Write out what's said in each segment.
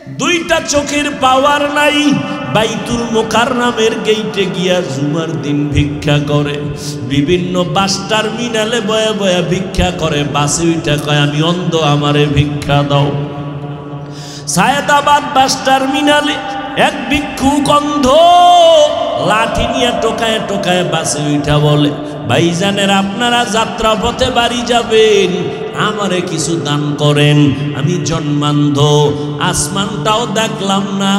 দুইটা চোখের পাওয়ার নাই, বাইতুল মুকাররমের গেইটে গিয়া জুমার দিন ভিক্ষা করে, বিভিন্ন বাস টার্মিনালে বয়া বয়া ভিক্ষা করে, বাসে উইটা কয় আমি অন্ধ, আমারে ভিক্ষা দাও। সায়েদাবাদ বাস টার্মিনালে এক ভিক্ষুক অন্ধ লাঠি নিয়ে টোকায় টোকায় বাসে উঠা বলে, ভাইজানের আপনারা যাত্রা পথে বাড়ি যাবেন, আমারে কিছু দান করেন, আমি জন্মান্ধ, আসমানটাও দেখলাম না,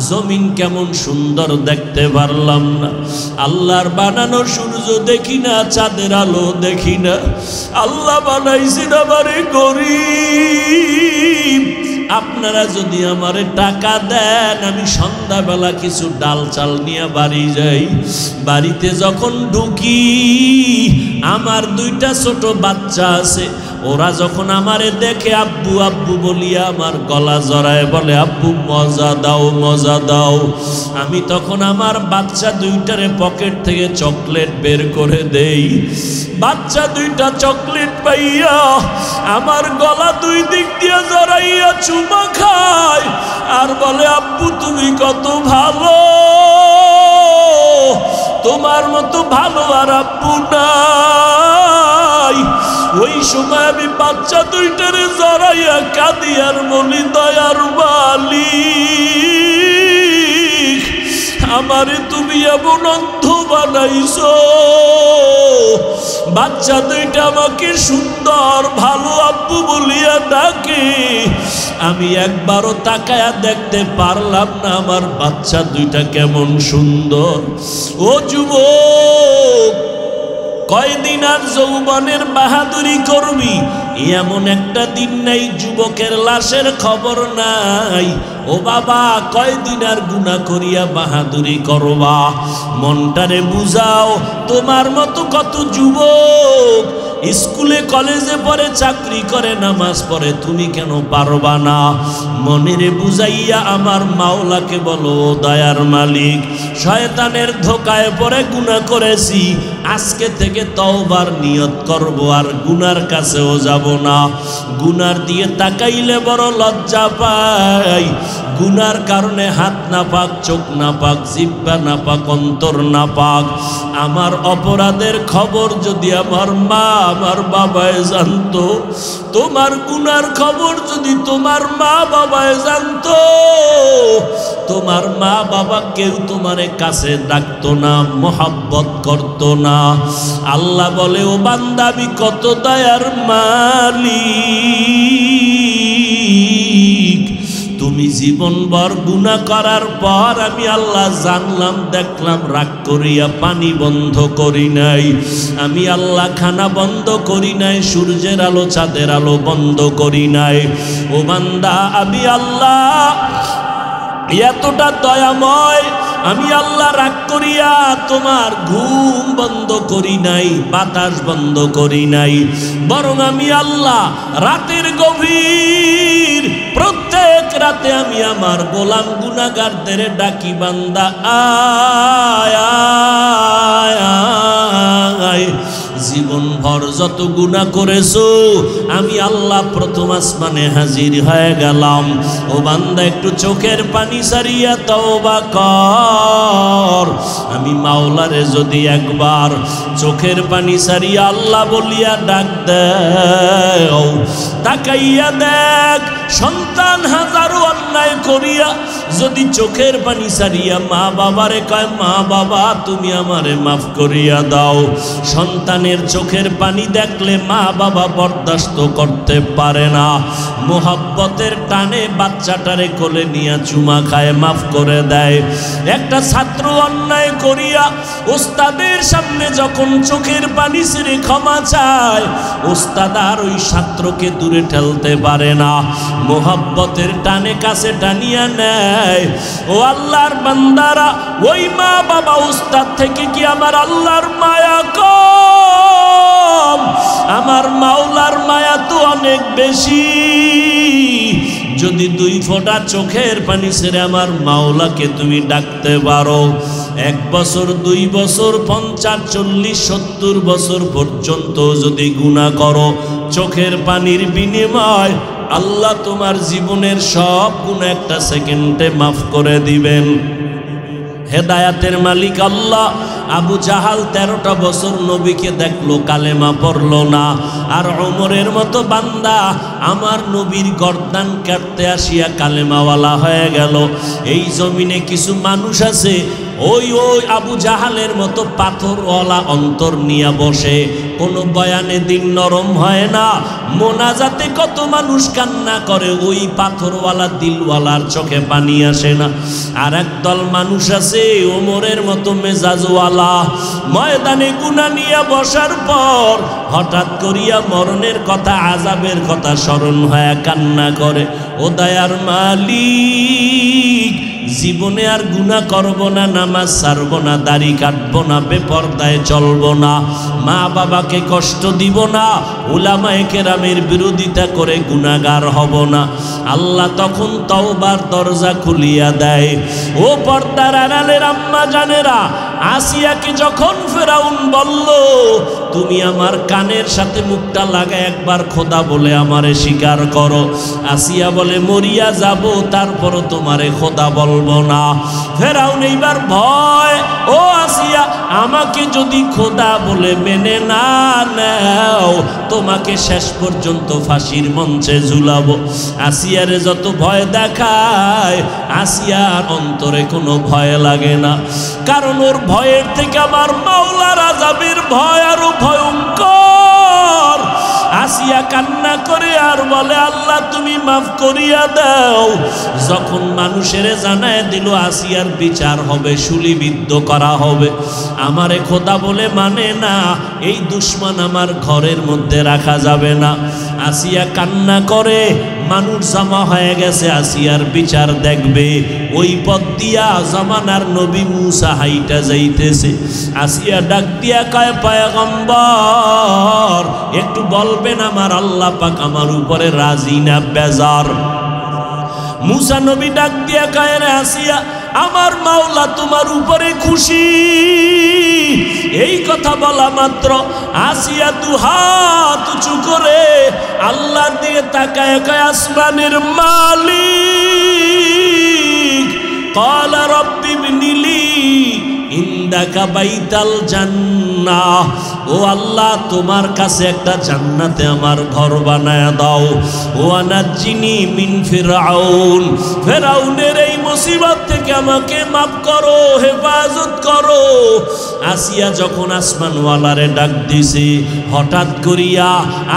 জমিন কেমন সুন্দর দেখতে পারলাম না, আল্লাহর বানানো সূর্য দেখি না, চাঁদের আলো দেখি না, আল্লাহ বানাইছেন আমারে গরিব, আপনারা যদি আমারে টাকা দেন আমি সন্ধ্যাবেলা কিছু ডাল চাল নিয়ে বাড়ি যাই। বাড়িতে যখন ঢুকি আমার দুইটা ছোট বাচ্চা আছে, ওরা যখন আমারে দেখে আব্বু আব্বু বলিয়া আমার গলা জড়ায় বলে আব্বু মজা দাও মজা দাও, আমি তখন আমার বাচ্চা দুইটারে পকেট থেকে চকলেট বের করে দেই। বাচ্চা দুইটা চকলেট পাইয়া আমার গলা দুই দিক দিয়ে জড়াইয়া চুমা খায় আর বলে আব্বু তুমি কত ভালো, তোমার মতো ভালো আর আব্বু নাই। ওই সময় আমি বাচ্চা দুইটারে জড়াইয়া কাঁদি আর বলি দয়ার মালিক আমারে তুমি এমন অন্ধ বানাইছো, বাচ্চা দুইটা আমাকে সুন্দর ভালো আব্বু বলিয়া ডাকে, আমি একবারও তাকায়া দেখতে পারলাম না আমার বাচ্চা দুইটা কেমন সুন্দর। ও যুবক, কয়দিন আর যৌবনের বাহাদুরি করবি, এমন একটা দিন নাই যুবকের লাশের খবর নাই। ও বাবা, কয়দিন আর গুনাহ করিয়া বাহাদুরি করবা, মনটারে বুঝাও। তোমার মতো কত যুবক স্কুলে কলেজে পড়ে, চাকরি করে, নামাজ পড়ে, তুমি কেন পারবা না? মনেরে বুঝাইয়া আমার মাওলাকে বলো দয়ার মালিক, শয়তানের ধোকায় পড়ে গুনাহ করেছি, আজকে থেকে তওবার নিয়ত করব, আর গুনার কাছেও যাব না। গুনার দিয়ে তাকাইলে বড় লজ্জা পাই, গুনার কারণে হাত না পাক, চোখ না পাক, জিহ্বা না পাক, অন্তর না পাক। আমার অপরাধের খবর যদি আমার মা আমার বাবায় জানতো, তোমার গুনার খবর যদি তোমার মা বাবায় জানতো, তোমার মা বাবা কেউ তোমারে কাছে ডাকতো না, মোহাব্বত করতো না। আল্লাহ বলে ও বান্দা আমি কত দয়ার মালিক, তুমি জীবনভর গুনাহ করার পর আমি আল্লাহ জানলাম দেখলাম রাগ করিয়া পানি বন্ধ করি নাই, আমি আল্লাহ খানা বন্ধ করি নাই, সূর্যের আলো চাঁদের আলো বন্ধ করি নাই। ও বান্দা আমি আল্লাহ এতটা দয়াময়, আমি আল্লাহ রাগ করিয়া তোমার ঘুম বন্ধ করি নাই, বাতাস বন্ধ করি নাই, বরং আমি আল্লাহ রাতের গভীর প্রত্যেক রাতে আমি আমার গোলাম গুনাহগারদের ডাকি বান্দা আয় আয় আয়। জীবন ভর যত গুনাহ করেছো আমি আল্লাহ প্রথম আসমানে হাজির হয়ে গেলাম। ও বান্দা একটু চোখের পানি সারিয়া তওবা কর। আমি মাওলারে যদি একবার চোখের পানি সারিয়া আল্লাহ বলিয়া ডাক দেও, তাকাইয়া দেখ সন্তান হাজারো অন্যায় করিয়া যদি চোখের পানি সারিয়া মা বাবারে কয় মা বাবা তুমি আমারে মাফ করিয়া দাও, সন্তানের চোখের পানি দেখলে মা বাবা বরদাস্ত করতে পারে না, মোহাব্বতের টানে বাচ্চাটারে কোলে নিয়ে চুমা খায় মাফ করে দেয়। একটা ছাত্র অন্যায় করিয়া ওস্তাদের সামনে যখন চোখের পানি ছেড়ে ক্ষমা চায়, ওস্তাদ আর ওই ছাত্রকে দূরে ঠেলতে পারে না, মোহাব্বতের টানে কাছে টানিয়া নেয়। ও আল্লাহর বান্দারা, ওই মা বাবা উস্তাদ থেকে কি আমার আল্লাহর মায়া কম? আমার মাওলার মায়া তো অনেক বেশি। যদি দুই ফোঁটা চোখের পানি ছেড়ে আমার মাওলাকে তুমি ডাকতে পারো, 1 বছর 2 বছর 50 40 70 বছর পর্যন্ত যদি গুনাহ করো, চোখের পানির বিনিময় আল্লাহ তোমার জীবনের সব গুনাহ একটা সেকেন্ডে মাফ করে দিবেন। হেদায়াতের মালিক আল্লাহ। আবু জাহাল 13টা বছর নবীকে দেখলো, কালেমা পড়লো না। আর ওমরের মতো বান্দা আমার নবীর গর্দান কাটতে আসিয়া কালেমাওয়ালা হয়ে গেল। এই জমিনে কিছু মানুষ আছে ওই আবু জাহালের মতো পাথরওয়ালা অন্তর নিয়ে বসে, কোনো বয়ানে দিন নরম হয় না, মোনাজাতে কত মানুষ কান্না করে, ওই পাথরওয়ালা দিলওয়ালার চোখে পানি আসে না। আর একদল মানুষ আছে ওমরের মতো মেজাজওয়ালা, ময়দানে গুনাহ নিয়ে বসার পর হঠাৎ করিয়া মরণের কথা, আযাবের কথা স্মরণ হয়ে কান্না করে। ও দয়ার মালিক, জীবনে আর গুনাহ করব না, নামাজ ছাড়ব না, দাড়ি কাটব না, বেপরদায় চলব না, মা বাবাকে কষ্ট দিব না, উলামায়ে কেরামের বিরোধিতা করে গুনাহগার হব না। আল্লাহ তখন তওবার দরজা খুলিয়া দেয়। ও পর্দার আড়ালের আম্মা জানেরা, আসিয়াকে যখন ফেরাউন বলল তুমি আমার কানের সাথে মুখটা লাগায় একবার খোদা বলে আমারে স্বীকার করো, আসিয়া বলে মরিয়া যাব তারপরও তোমারে খোদা বলবো না। ফেরাউন এইবার ভয়, ও আসিয়া আমাকে যদি খোদা বলে মেনে না নাও তোমাকে শেষ পর্যন্ত ফাঁসির মঞ্চে ঝুলাবো। আসিয়ারে যত ভয় দেখায় আসিয়ার অন্তরে কোনো ভয় লাগে না, কারণ ওর ভয়ের থেকে আমার মাওলার আযাবের ভয় আরো ভয়ঙ্কর। আসিয়া কান্না করে আর বলে আল্লাহ তুমি মাফ করিয়া দাও। যখন মানুষের জানায় দিল আসিয়ার বিচার হবে, শুলিবিদ্ধ করা হবে, আমারে খোদা বলে মানে না, এই দুশমন আমার ঘরের মধ্যে রাখা যাবে না। আসিয়া কান্না করে, মানুষ জমা হয়ে গেছে আসিয়ার বিচার দেখবে। ওই পথ দিয়া জামানার নবী মুসা হাইটা যাইতেছে। আসিয়া ডাক দিয়া কয় পয়গম্বর একটু বলবেন আমার আল্লাহ পাক আমার উপরে রাজি না বেজার? মুসা নবী ডাক দিয়া কয় রে আসিয়া আমার মাওলা তোমার উপরে খুশি। এই কথা বলা মাত্র আসিয়া দু হাত উঁচু করে আল্লাহর দিকে তাকায় কয় আসমানের মালিক ক্বালা রাব্বি ইবনিলি ইনদাকা বাইতাল জান্নাহ, ও আল্লাহ তোমার কাছে একটা জান্নাতে আমার ঘর বানায় দাও। ও আনাজ্জিনি মিন ফিরআউন, ফিরআউনের এই মুসিবত থেকে আমাকে মাফ করো, হেফাজত করো। আসিয়া যখন আসমানওয়ালারে ডাক দিছে, হঠাৎ করিয়া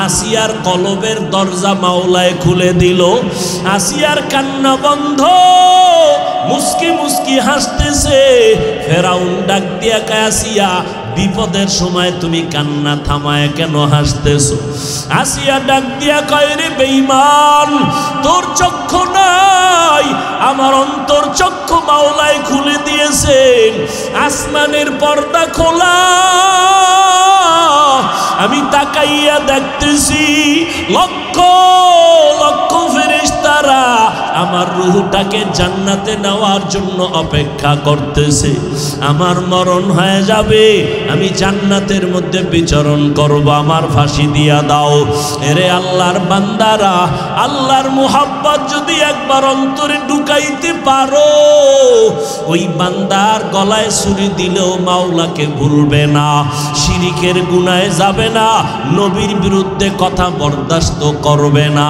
আসিয়ার কলবের দরজা মাওলায় খুলে দিল। আসিয়ার কান্না বন্ধ, মুস্কি মুস্কি হাসতেছে। ফেরাউন ডাক দিয়া কয় আসিয়া বিপদের সময় তুমি কান্না থামায় কেন হাসতেছো? আসিয়া ডাক দিয়া কয় রে বেঈমান, তোর চক্ষু নাই, আমার অন্তর চক্ষু মাওলায় খুলে দিয়েছেন। আসমানের পর্দা খোলা, আমি তাকাইয়া দেখতেছি লক্ষ লক্ষ ফেরেশতারা আমার রূহটাকে জান্নাতে নেওয়ার জন্য অপেক্ষা করতেছে। আমার মরণ হয়ে যাবে, আমি জান্নাতের মধ্যে বিচরণ করব, আমার ফাঁসি দিয়া দাও। এরে আল্লাহর বান্দারা, আল্লাহর মুহাব্বত যদি একবার অন্তরে ঢুকাইতে পারো, ওই বান্দার গলায় ছুরি দিলেও মাওলাকে ভুলবে না, শিরিকের গুনাহে যাবে না, নবীর বিরুদ্ধে কথা বরদাস্ত করবে না,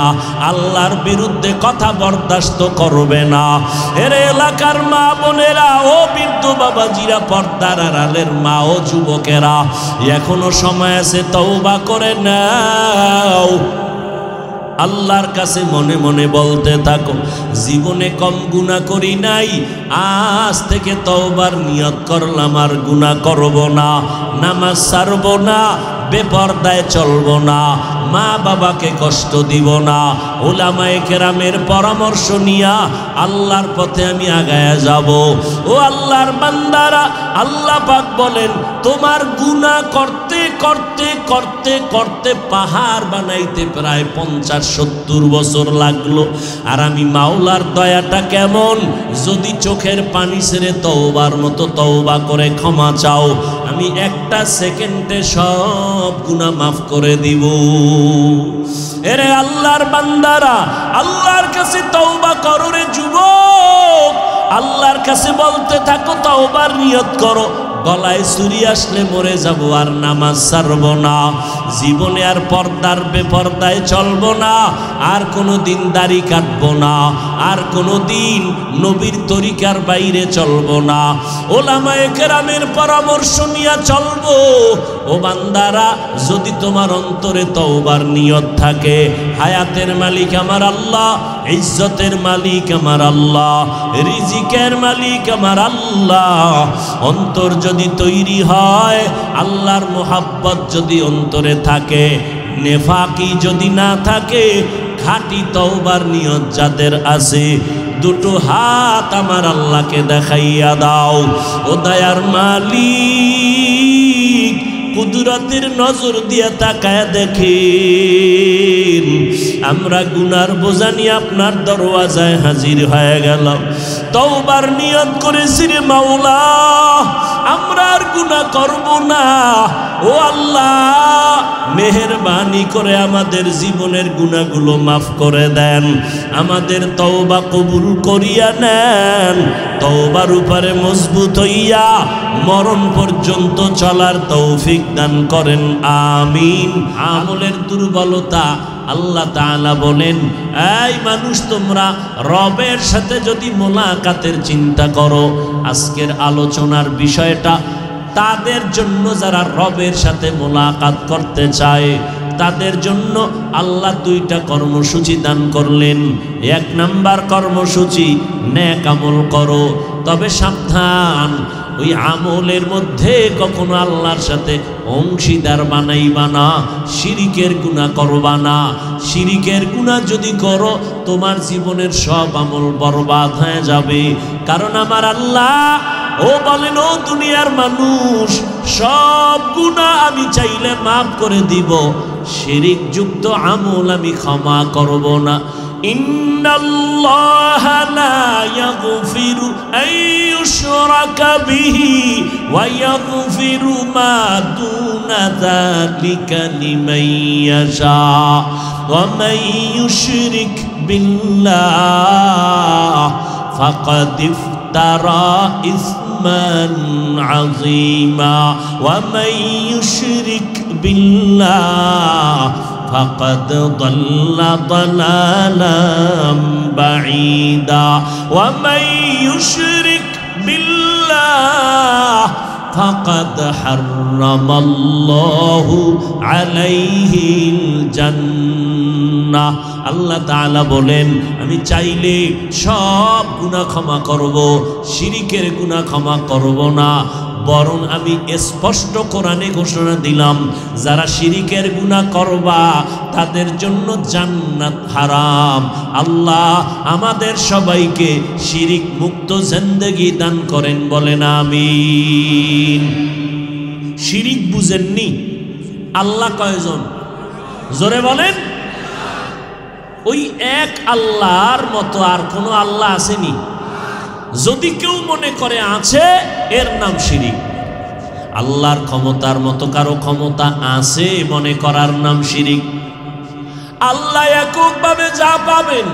আল্লাহর বিরুদ্ধে কথা বরদাস্ত করবে না। এর এলাকার মা বোনেরা, ও বৃদ্ধ বাবাজিরা, পর্দার আড়ালের মা ও যুবকেরা, এখনো সময় আছে, তওবা করে নাও। আল্লাহর কাছে মনে মনে বলতে থাকো, জীবনে কম গুনাহ করি নাই, আজ থেকে তওবার নিয়ত করলাম আর গুনাহ করব না, নামাজ ছাড়ব না, বেপরদায় চলব না, মা বাবাকে কষ্ট দিব না, উলামায়ে কেরামের পরামর্শ নিয়া আল্লাহর পথে আমি আগায়া যাব। ও আল্লাহর বান্দারা, আল্লাহ পাক বলেন তোমার গুনাহ করতে করতে করতে করতে করতে পাহাড় বানাইতে প্রায় 50-70 বছর লাগলো। আর আমি মাওলার দয়াটা কেমন, যদি চোখের পানি ছেড়ে তওবার মতো তওবা করে ক্ষমা চাও, আমি একটা সেকেন্ডে সব গুনাহ মাফ করে দিব। এরে আল্লাহর বান্দারা, আল্লাহর কাছে তওবা করো রে যুবক, আল্লাহর কাছে বলতে থাকো, তওবার নিয়ত করো। গলায় ছুরি আসলে মরে যাব, আর নামাজ ছাড়ব না, জীবনে আর পর্দার বেপর্দায় চলব না, আর কোনো দিন দাড়ি কাটব না, আর কোনো দিন নবীর তরিকার বাইরে চলব না, ওলামায়ে কেরামের পরামর্শ নিয়ে চলব। ও বান্দারা, যদি তোমার অন্তরে তওবার নিয়ত থাকে, হায়াতের মালিক আমার আল্লাহ, ইজ্জতের মালিক আমার আল্লাহ, রিজিকের মালিক আমার আল্লাহ, অন্তর যদি তৈরি হয়, আল্লাহর মোহাব্বত যদি অন্তরে থাকে, নেফাকি যদি না থাকে, খাঁটি তওবার নিয়ত যাদের আছে, দুটো হাত আমার আল্লাহকে দেখাইয়া দাও। ও দয়ার মালিক, কুদরতের নজর দিয়ে তাকায় দেখেন, আমরা গুনার বোঝা নিয়ে আপনার দরওয়াজায় হাজির হয়ে গেলাম, তওবার নিয়ত করেছি রে মাওলা, আমরা আর গুনাহ করব না। ও আল্লাহ, মেহেরবানি করে আমাদের জীবনের গুনাহগুলো মাফ করে দেন, আমাদের তওবা কবুল করিয়া নেন, তওবার উপরে মজবুত হইয়া মরণ পর্যন্ত চলার তৌফিক দান করেন, আমিন। আমলের দুর্বলতা, আল্লাহ তাআলা বলেন, এই মানুষ, তোমরা রবের সাথে যদি মোলাকাতের চিন্তা করো, আজকের আলোচনার বিষয়টা তাদের জন্য যারা রবের সাথে মোলাকাত করতে চায়, তাদের জন্য আল্লাহ দুইটা কর্মসূচি দান করলেন। এক নাম্বার কর্মসূচি, নেক আমল করো, তবে সাবধান, ওই আমলের মধ্যে কখনো আল্লাহর সাথে অংশীদার বানাইবা না, শিরিকের গুনাহ করবা না। শিরিকের গুনাহ যদি করো, তোমার জীবনের সব আমল বরবাদ হয়ে যাবে। কারণ আমার আল্লাহ ও বলেন, ও দুনিয়ার মানুষ, সব গুনাহ আমি চাইলে মাফ করে দিব, শিরিক যুক্ত আমল আমি ক্ষমা করব না। ইন্নাল্লাহা লা ইয়াগফিরু আন ইউশরাকা বিহি ওয়া ইয়াগফিরু মা দুনা যালিকা লিমান ইয়াশা ওয়া মান ইউশরিক বিল্লাহ ফাকাদ ইফতারা ইসমান আযীমা ওয়া মান ইউশরিক বিল্লাহ فقد ضل ضلالا بعيدا ومن يشرك بالله فقد حرم الله عليه الجنة। আল্লাহ তাআলা বলেন, আমি চাইলে সব গুনাহ ক্ষমা করব, শিরিকের গুনাহ ক্ষমা করব না, বরং আমি স্পষ্ট কোরআনে ঘোষণা দিলাম, যারা শিরিকের গুনাহ করবা তাদের জন্য জান্নাত হারাম। আল্লাহ আমাদের সবাইকে শিরিক মুক্ত জিন্দেগি দান করেন, বলেন আমিন। শিরিক বুঝেননি? আল্লাহ কয়জন? জোরে বলেন। ওই এক আল্লাহর মতো আর কোনো আল্লাহ আসেনি। যদি কেউ মনে করে আছে, এর নাম শিরিক। আল্লাহর ক্ষমতার মতো কারো ক্ষমতা আছে মনে করার নাম শিরিক। আল্লাহ এককভাবে যা পাবেন,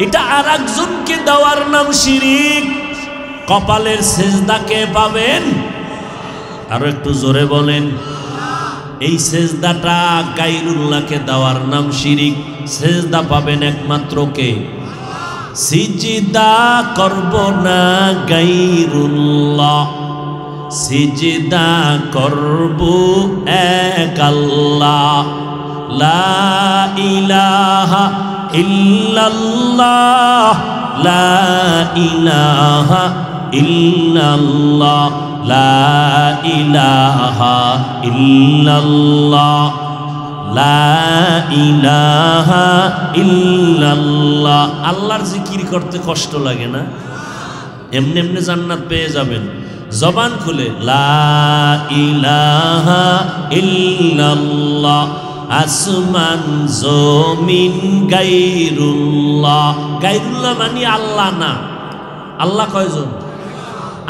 এটা আর একজনকে দেওয়ার নাম শিরিক। কপালের সেজদাকে পাবেন, আরো একটু জোরে বলেন। এই সেজদাটা গায়রুল্লাহকে দেওয়ার নাম শিরিক। সেজদা পাবেন একমাত্র কে? সিজদা করব না গায়রুল্লাহ, সিজদা করব এক আল্লাহ। লা ইলাহা ইল্লাল্লাহ, লা ইলাহা ইল্লাল্লাহ, লা ইলাহা ইল্লাল্লাহ, লা ইলাহা ইল্লাল্লাহ। আল্লাহর জিকির করতে কষ্ট লাগে না? এমনি এমনি জান্নাত পেয়ে যাবেন। জবান খুলে লা ইলাহা ইল্লাল্লাহ, আসমান জমিন গায়রুল্লাহ। গায়রুল্লাহ মানে আল্লাহ না। আল্লাহ কয়জন?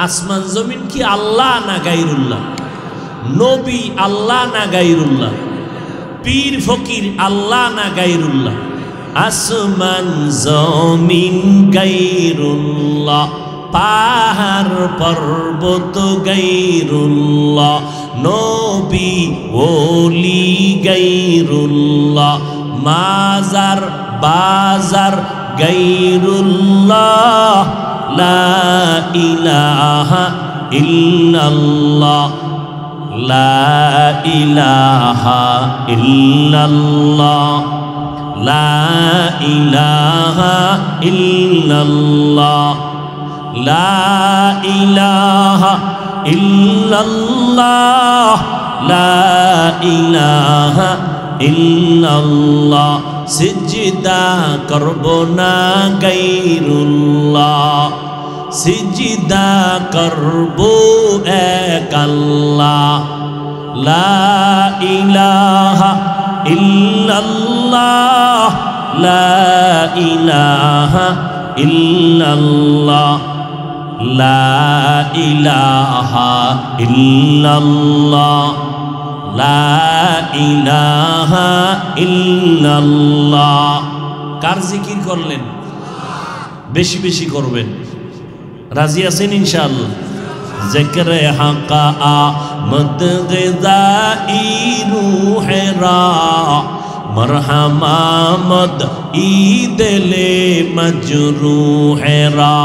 আসমান জমিন কি আল্লাহ না গায়রুল্লাহ? নবী আল্লাহ না গায়রুল্লাহ? পীর ফকির আল্লাহ না গায়রুল্লাহ? আসমান জমিন গায়রুল্লাহ, পাহাড় পর্বত গায়রুল্লাহ, নবী ওলি গায়রুল্লাহ, মাজার বাজার গায়রুল্লাহ, লা ইলাহা ইল্লাল্লাহ, লা ইলাহা ইল্লাল্লাহ, লা ইলাহা ইল্লাল্লাহ, লা ইলাহা ইল্লাল্লাহ, লা ইলাহা ইল্লাল্লাহ। সিজদা করব না গায়রুল্লাহ, সিজদা করব এক আল্লাহ, লা ইলাহা ইল্লাল্লাহ, লা ইলাহা ইল্লাল্লাহ, লা ইলাহা ইল্লাল্লাহ, লা ইলাহা ইল্লাল্লাহ। কার জিকির করলেন? বেশি বেশি করবেন। রাজি আছেন ইনশাআল্লাহ? জিকরে হাকা আমদ গিজাই রূহেরা, মরহমামদ ঈদলে মজরূহেরা,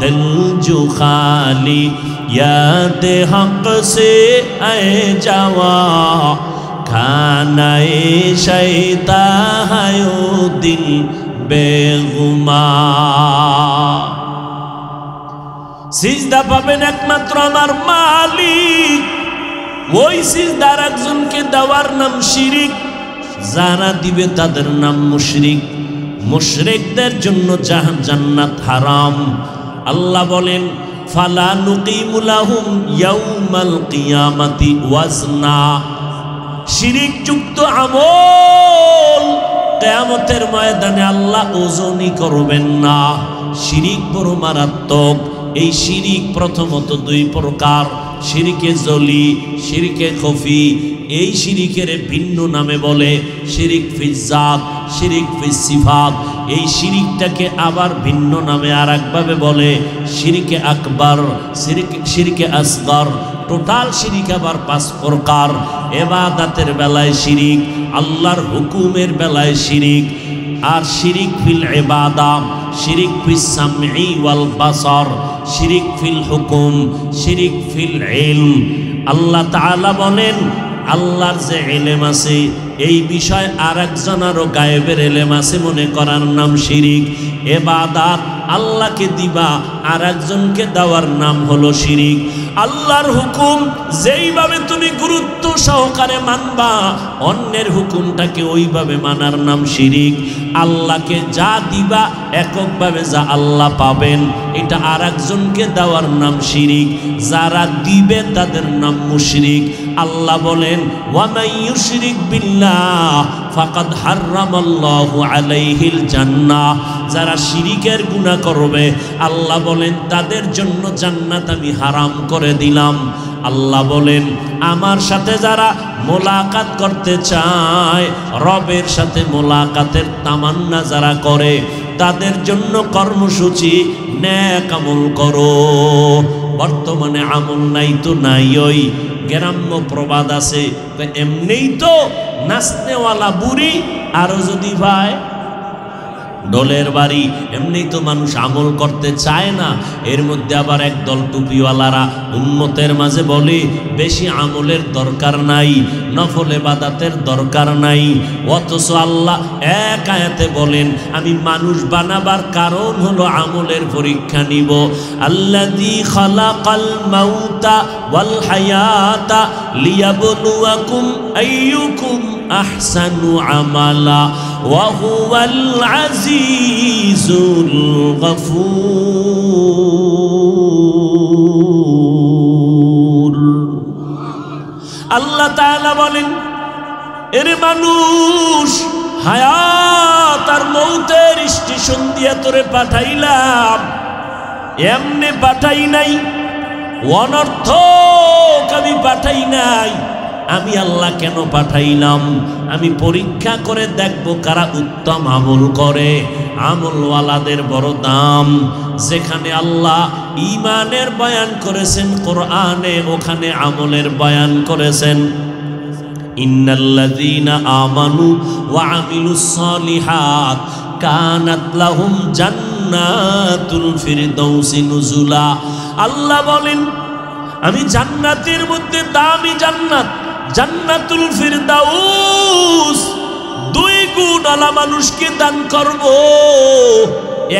दिल जो खाली याद हक से आए जावा, खानाए शैता है ओ दिल बेगुमार। সিজদা পাবেন একমাত্র আমার মালিক। ওই সিজদার একজনকে দেওয়ার নাম শিরিক, যারা দিবে তাদের নাম মুশরিক। মুশরিকদের জন্য জান্নাত হারাম। আল্লাহ বলেন ফালা নুকিমু লাহুম ইয়াউমাল কিয়ামাতি ওয়াজনা। শিরিক যুক্ত আমল কিয়ামতের ময়দানে আল্লাহ ওজনই করবেন না। শিরিক বড় মারাত্মক। এই শিরিক প্রথমত দুই প্রকার, শিরিকে জলি, শিরিকে খফি। এই শিরিকের ভিন্ন নামে বলে শিরিক ফিজ্জাত, শিরিক ফিসিফাত। এই শিরিকটাকে আবার ভিন্ন নামে আর একভাবে বলে শিরিকে আকবর, শিরিকে আসগর। টোটাল শিরিক আবার পাঁচ প্রকার। ইবাদতের বেলায় শিরিক, আল্লাহর হুকুমের বেলায় শিরিক, আর শিরিক ফিল ইবাদা, শিরিক ফিস সামঈ ওয়াল বাসার, শিরিক ফিল হুকুম, শিরিক ফিল ইলম। আল্লাহ তাআলা বলেন আল্লাহর যে ইলম আছে এই বিষয় আর একজনেরও গায়েবের ইলম আছে মনে করার নাম শিরিক। ইবাদত আল্লাহকে দিবা আর একজনকে দেওয়ার নাম হলো শিরিক। আল্লাহর হুকুম যেইভাবে তুমি গুরুত্ব সহকারে মানবা, অন্যের হুকুমটাকে ওইভাবে মানার নাম শিরিক। আল্লাহকে যা দিবা এককভাবে যা আল্লাহ পাবেন, এটা আর একজনকে দেওয়ার নাম শিরিক। যারা দিবে তাদের নাম মুশরিক। আল্লাহ বলেন ওয়ামাই ইউশরিক বিল্লাহ ফাকাদ হারামাল্লাহু আলাইহিল জান্নাহ। যারা শিরিকের গুনাহ করবে আল্লাহ বলেন তাদের জন্য জান্নাত আমি হারাম করে দিলাম। আল্লাহ বলেন আমার সাথে যারা মোলাকাত করতে চায়, রবের সাথে মোলাকাতের তামান্না যারা করে, তাদের জন্য কর্মসূচি নেক আমল করো। বর্তমানে আমল নাই তো নাই। ওই গ্রাম্য প্রবাদ আছে, এমনিই তো নাচনেওয়ালা বুড়ি আরো যদি ভাই ডোলের বাড়ি। এমনি তো মানুষ আমল করতে চায় না। এর মধ্যে আবার একদল টুপিওয়ালারা উম্মতের মাঝে বলে বেশি আমলের দরকার নাই, নফল ইবাদতের দরকার নাই। অথচ আল্লাহ এক আয়াতে বলেন আমি মানুষ বানাবার কারণ হলো আমলের পরীক্ষা নিব। আল্লাযী খালাকাল মাউতা ওয়াল হায়াতা লিয়াবলুয়াকুম আইয়ুকুম আহসানু আমালা ওয়া হুয়াল আজিজুল গফুর। তাআলা বলেন, এরে মানুষ, হায়াত আর মৌতের স্টেশন দিয়া তোরে পাঠাইলাম, এমনে পাঠাই নাই, অনর্থক আমি পাঠাই নাই। আমি আল্লাহ কেন পাঠাইলাম? আমি পরীক্ষা করে দেখব কারা উত্তম আমল করে। আমলওয়ালাদের বড় দাম। যেখানে আল্লাহ ঈমানের বয়ান করেছেন কোরআনে, ওখানে আমলের বয়ান করেছেন। ইন্নাল্লাযীনা আমানু ওয়া আমিলুস সালিহাত কানাত লাহুম জান্নাতুল ফিরদাউসি নুজুলা। আল্লাহ বলেন, আমি জান্নাতের মধ্যে দামি জান্নাত, জান্নাতুল ফিরদাউস, 2 গুণওয়ালা মানুষকে দান করব।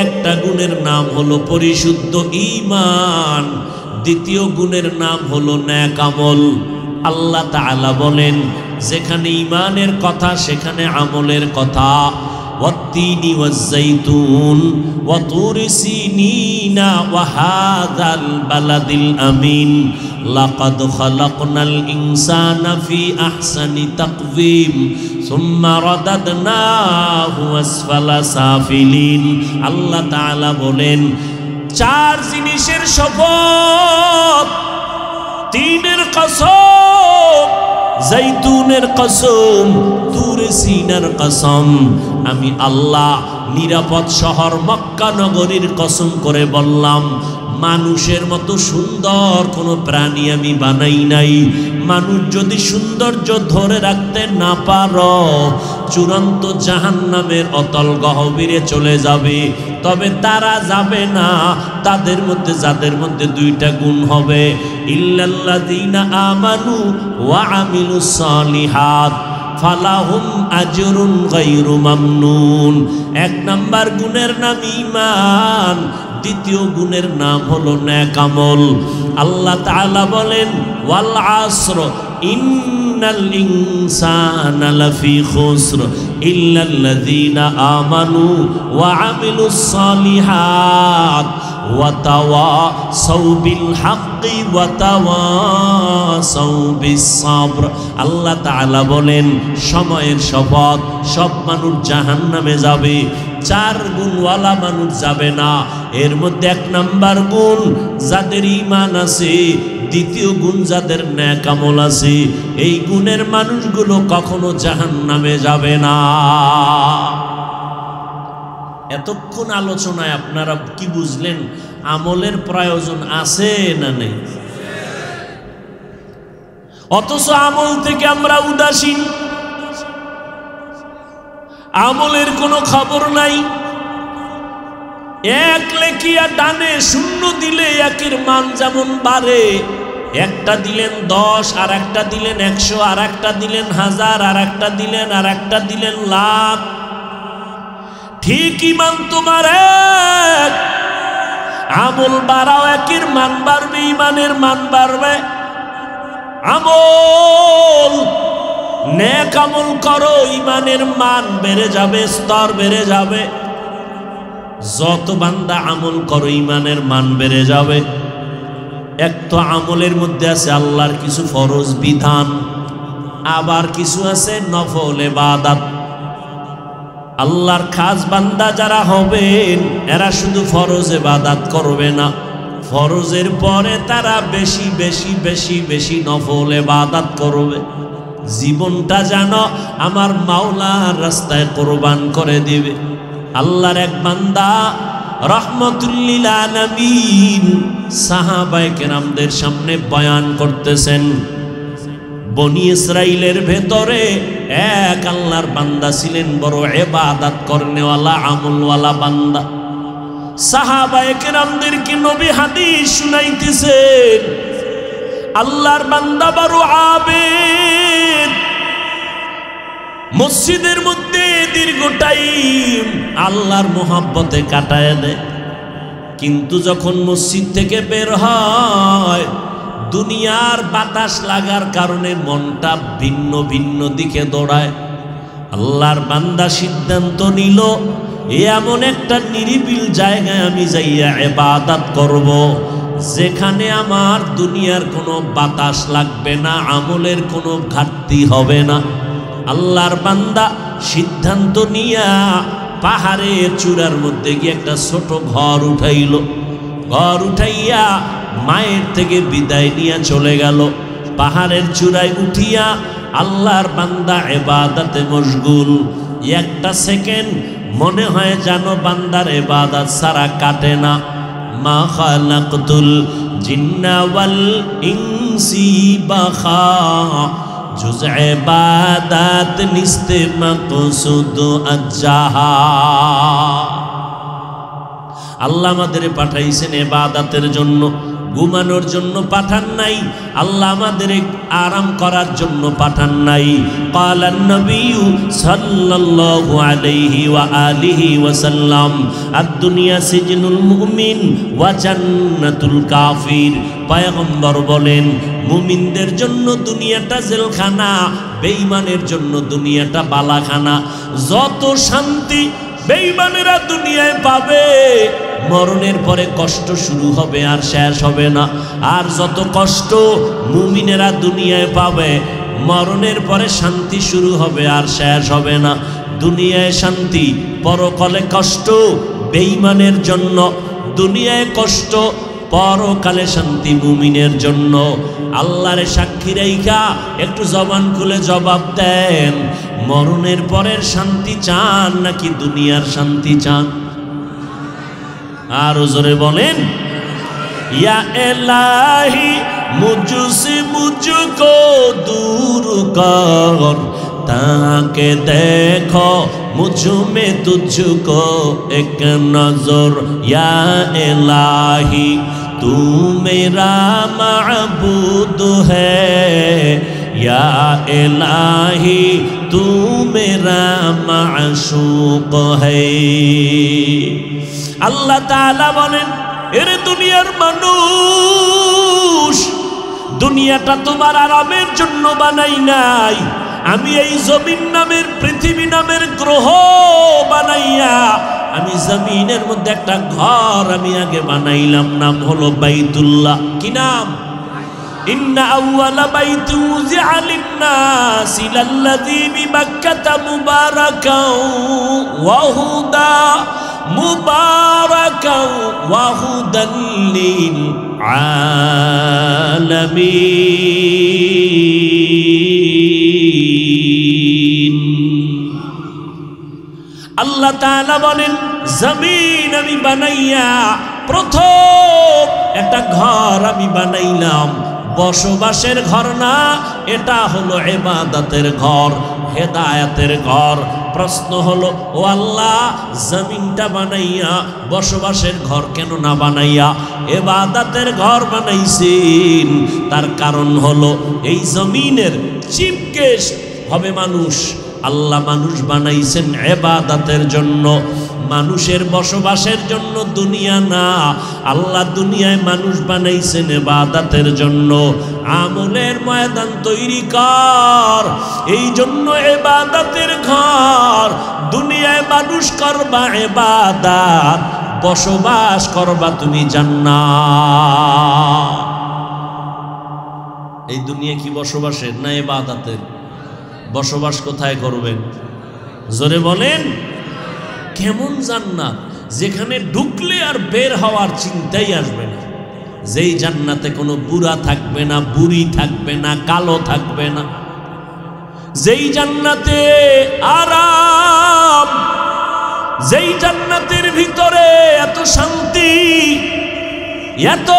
একটা গুণের নাম হলো পরিশুদ্ধ ঈমান, দ্বিতীয় গুণের নাম হলো নেক আমল। আল্লাহ তাআলা বলেন, যেখানে ঈমানের কথা সেখানে আমলের কথা। ওয়াত্তিনি ওয়াজ্জাইতুন ওয়া তুরি সিনিনা ওয়া হাযাল বালাদিল আমিন লাকাদ খালাকনাল ইনসানা ফি আহসানি তাকওয়িম সুম্মা রাদাদনাহু আসফালা সাফিলিন। আল্লাহ তাআলা বলেন, 4 জিনিসের শপথ, 3-এর কসম, জাইতুনের কসম, তুরে সিনার কসম। আমি আল্লাহ নিরাপদ শহর মক্কা নগরীর কসম করে বললাম, মানুষের মতো সুন্দর কোনো প্রাণী আমি বানাই নাই। মানুষ যদি সৌন্দর্য ধরে রাখতে না পারো, চূড়ান্ত জাহান্নামের অতল গহ্বরে চলে যাবে। তবে তারা যাবে না তাদের মধ্যে, যাদের মধ্যে 2টা গুণ হবে, ইল্লাল্লাযীনা আমানু ওয়া আমিলুস সালিহাত ফালাহুম আজরুন গায়রু মামনুন। 1 নাম্বার গুণের নাম ঈমান, দ্বিতীয় গুণের নাম হলো নেক আমল। আল্লাহ তাআলা বলেন, ওয়াল আসর ইন্নাল ইনসানা লাফি খুসর ইল্লাল্লাযীনা আমানু ওয়া আমিলুস সালিহাত ওয়া তাওয়াসাউ বিল হাক্কি ওয়া তাওয়াসাউ বিস সাবর। আল্লাহ তাআলা বলেন, সময়ের শপথ, সব মানুষ জাহান্নামে যাবে, 4 গুণওয়ালা মানুষ যাবে না। এর মধ্যে 1 নাম্বার গুণ যাদের ঈমান আছে, দ্বিতীয় গুণ যাদের নেক আমল আছে। এই গুণের মানুষগুলো কখনো জাহান্নামে যাবে না। এতক্ষণ আলোচনায় আপনারা কি বুঝলেন? আমলের প্রয়োজন আছে না নেই? অথচ আমল থেকে আমরা উদাসীন, আমলের কোনো খবর নাই। 1 লেখিয়া ডানে 0 দিলে 1-এর মান যেমন বাড়ে, একটা দিলেন 10, আর একটা দিলেন 100, আর একটা দিলেন 1000, আর একটা দিলেন, আর একটা দিলেন লাখ। ঠিক ঈমান তোমার এক, আমল বাড়াও, 1-এর মান বাড়বে, ঈমানের মান বাড়বে। আমল, নেক আমল করো, ঈমানের মান বেড়ে যাবে, স্তর বেড়ে যাবে। যত বান্দা আমল করো, ঈমানের মান বেড়ে যাবে। এক তো আমলের মধ্যে আছে আল্লাহর কিছু ফরজ বিধান, আবার কিছু আছে নফল ইবাদত। আল্লাহর খাস বান্দা যারা হবেন, এরা শুধু ফরজ ইবাদত করবে না, ফরজের পরে তারা বেশি বেশি বেশি বেশি নফল ইবাদত করবে। জীবনটা যেন আমার মাওলার রাস্তায় কোরবান করে দিবে। আল্লাহর এক বান্দা রাহমাতুল লিল আলামিন সাহাবায়ে কেরামদের সামনে বয়ান করতেছেন, বনি ইসরাইলের ভেতরে এক আল্লাহর বান্দা ছিলেন, বড় ইবাদত করনেওয়ালা, আমলওয়ালা বান্দা। সাহাবায়ে কেরামদেরকে নবী হাদিস শুনাইতেছেন, আল্লাহর বান্দা বড় আবেদ, মসজিদের মধ্যে দীর্ঘ টাইম আল্লাহর মোহাব্বতে কাটায় দেয়, কিন্তু যখন মসজিদ থেকে বের হয়, দুনিয়ার বাতাস লাগার কারণে মনটা ভিন্ন ভিন্ন দিকে দৌড়ায়। আল্লাহর বান্দা সিদ্ধান্ত নিল, এমন একটা নিরিবিল জায়গায় আমি যাইয়া ইবাদত করব, যেখানে আমার দুনিয়ার কোনো বাতাস লাগবে না, আমলের কোনো ঘাটতি হবে না। আল্লাহর বান্দা সিদ্ধান্ত নিয়া পাহাড়ের চূড়ার মধ্যে গিয়ে একটা ছোট ঘর উঠাইল। ঘর উঠাইয়া মায়ের থেকে বিদায় নিয়ে চলে গেল। পাহাড়ের চূড়ায় উঠিয়া আল্লাহর বান্দা ইবাদতে মশগুল। একটা সেকেন্ড মনে হয় যেন বান্দার ইবাদত ছাড়া কাটে না। মা খালাকতুল জিন্না ওয়াল ইনসি বাখা জুজ ইবাদত নিস্তে মাকসুদ আজ্জাহা। আল্লাহ আমাদের পাঠাইছেন ইবাদতের জন্য, ঘুমানোর জন্য পাঠান নাই। আল্লাহ আমাদের আরাম করার জন্য পাঠান নাই। ক্বালান নবী সাল্লাল্লাহু আলাইহি ওয়া আলিহি ওয়াসাল্লাম আদ-দুনিয়া সিজনুল মুমিন ওয়া জান্নাতুল কাফির। পয়গম্বর বলেন, মুমিনদের জন্য দুনিয়াটা জেলখানা, বেঈমানের জন্য দুনিয়াটা বালাখানা। যত শান্তি বেঈমানেরা দুনিয়ায় পাবে, মরণের পরে কষ্ট শুরু হবে আর শেষ হবে না। আর যত কষ্ট মুমিনেরা দুনিয়ায় পাবে, মরণের পরে শান্তি শুরু হবে আর শেষ হবে না। দুনিয়ায় শান্তি, পরকালে কষ্ট বেঈমানের জন্য। দুনিয়ায় কষ্ট, পরকালে শান্তি মুমিনের জন্য। আল্লাহরে সাক্ষী রাইখা একটু জবান খুলে জবাব দেন, মরণের পরের শান্তি চান নাকি দুনিয়ার শান্তি চান? আর জোরে বলেন, ইয়া ইলাহি মুঝসে মুঝকো দূর কর, তাকে দেখো মুঝ মে তুঝকো এক নজর। ইয়া ইলাহি তু মেরা মাবুদ হ্যায়, ইয়া ইলাহি তু মেরা মাশূক হ্যায়। আল্লাহ তাআলা বলেন, এরে দুনিয়ার মানুষ, দুনিয়াটা তোমার আরামের জন্য বানাই নাই। আমি এই জমিন নামের, পৃথিবী নামের গ্রহ বানাইয়া আমি জমিনের মধ্যে একটা ঘর আমি আগে বানাইলাম, নাম হলো বাইতুল্লাহ। কি নাম? ইন্না আউয়ালা বাইতু উযিআ লিন-নাসি লাল্লাযী বিবাক্কাতা মুবারাকাও ওয়া হুদা, মুবারাকাও ওয়া হুদাল লিল আলামিন। আল্লাহ তাআলা বলেন, জমিন আমি বানাইয়া প্রথম একটা ঘর আমি বানাইলাম। বসবাসের ঘর না, এটা হলো ইবাদতের ঘর, হেদায়েতের ঘর। প্রশ্ন হলো, ও আল্লাহ, জমিনটা বানাইয়া বসবাসের ঘর কেন না বানাইয়া ইবাদতের ঘর বানাইছেন? তার কারণ হলো, এই জমিনের চিফ গেস্ট হবে মানুষ। আল্লাহ মানুষ বানাইছেন ইবাদতের জন্য, মানুষের বসবাসের জন্য দুনিয়া না। আল্লাহ দুনিয়ায় মানুষ বানাইছেন ইবাদতের জন্য। আমলের ময়দান তৈরি কর, এই জন্য ইবাদতের ঘর। দুনিয়ায় মানুষ করবা ইবাদত, বসবাস করবা তুমি জান্নাত। এই দুনিয়া কি বসবাসের না ইবাদতের? বসবাস কোথায় করবেন? জোরে বলেন। কেমন জান্নাত, যেখানে ঢুকলে আর বের হওয়ার চিন্তাই আসবে না। যেই জান্নাতে কোনো বুড়া থাকবে না, বুড়ি থাকবে না, কালো থাকবে না। যেই জান্নাতে আরাম, যেই জান্নাতের ভিতরে এত শান্তি, এত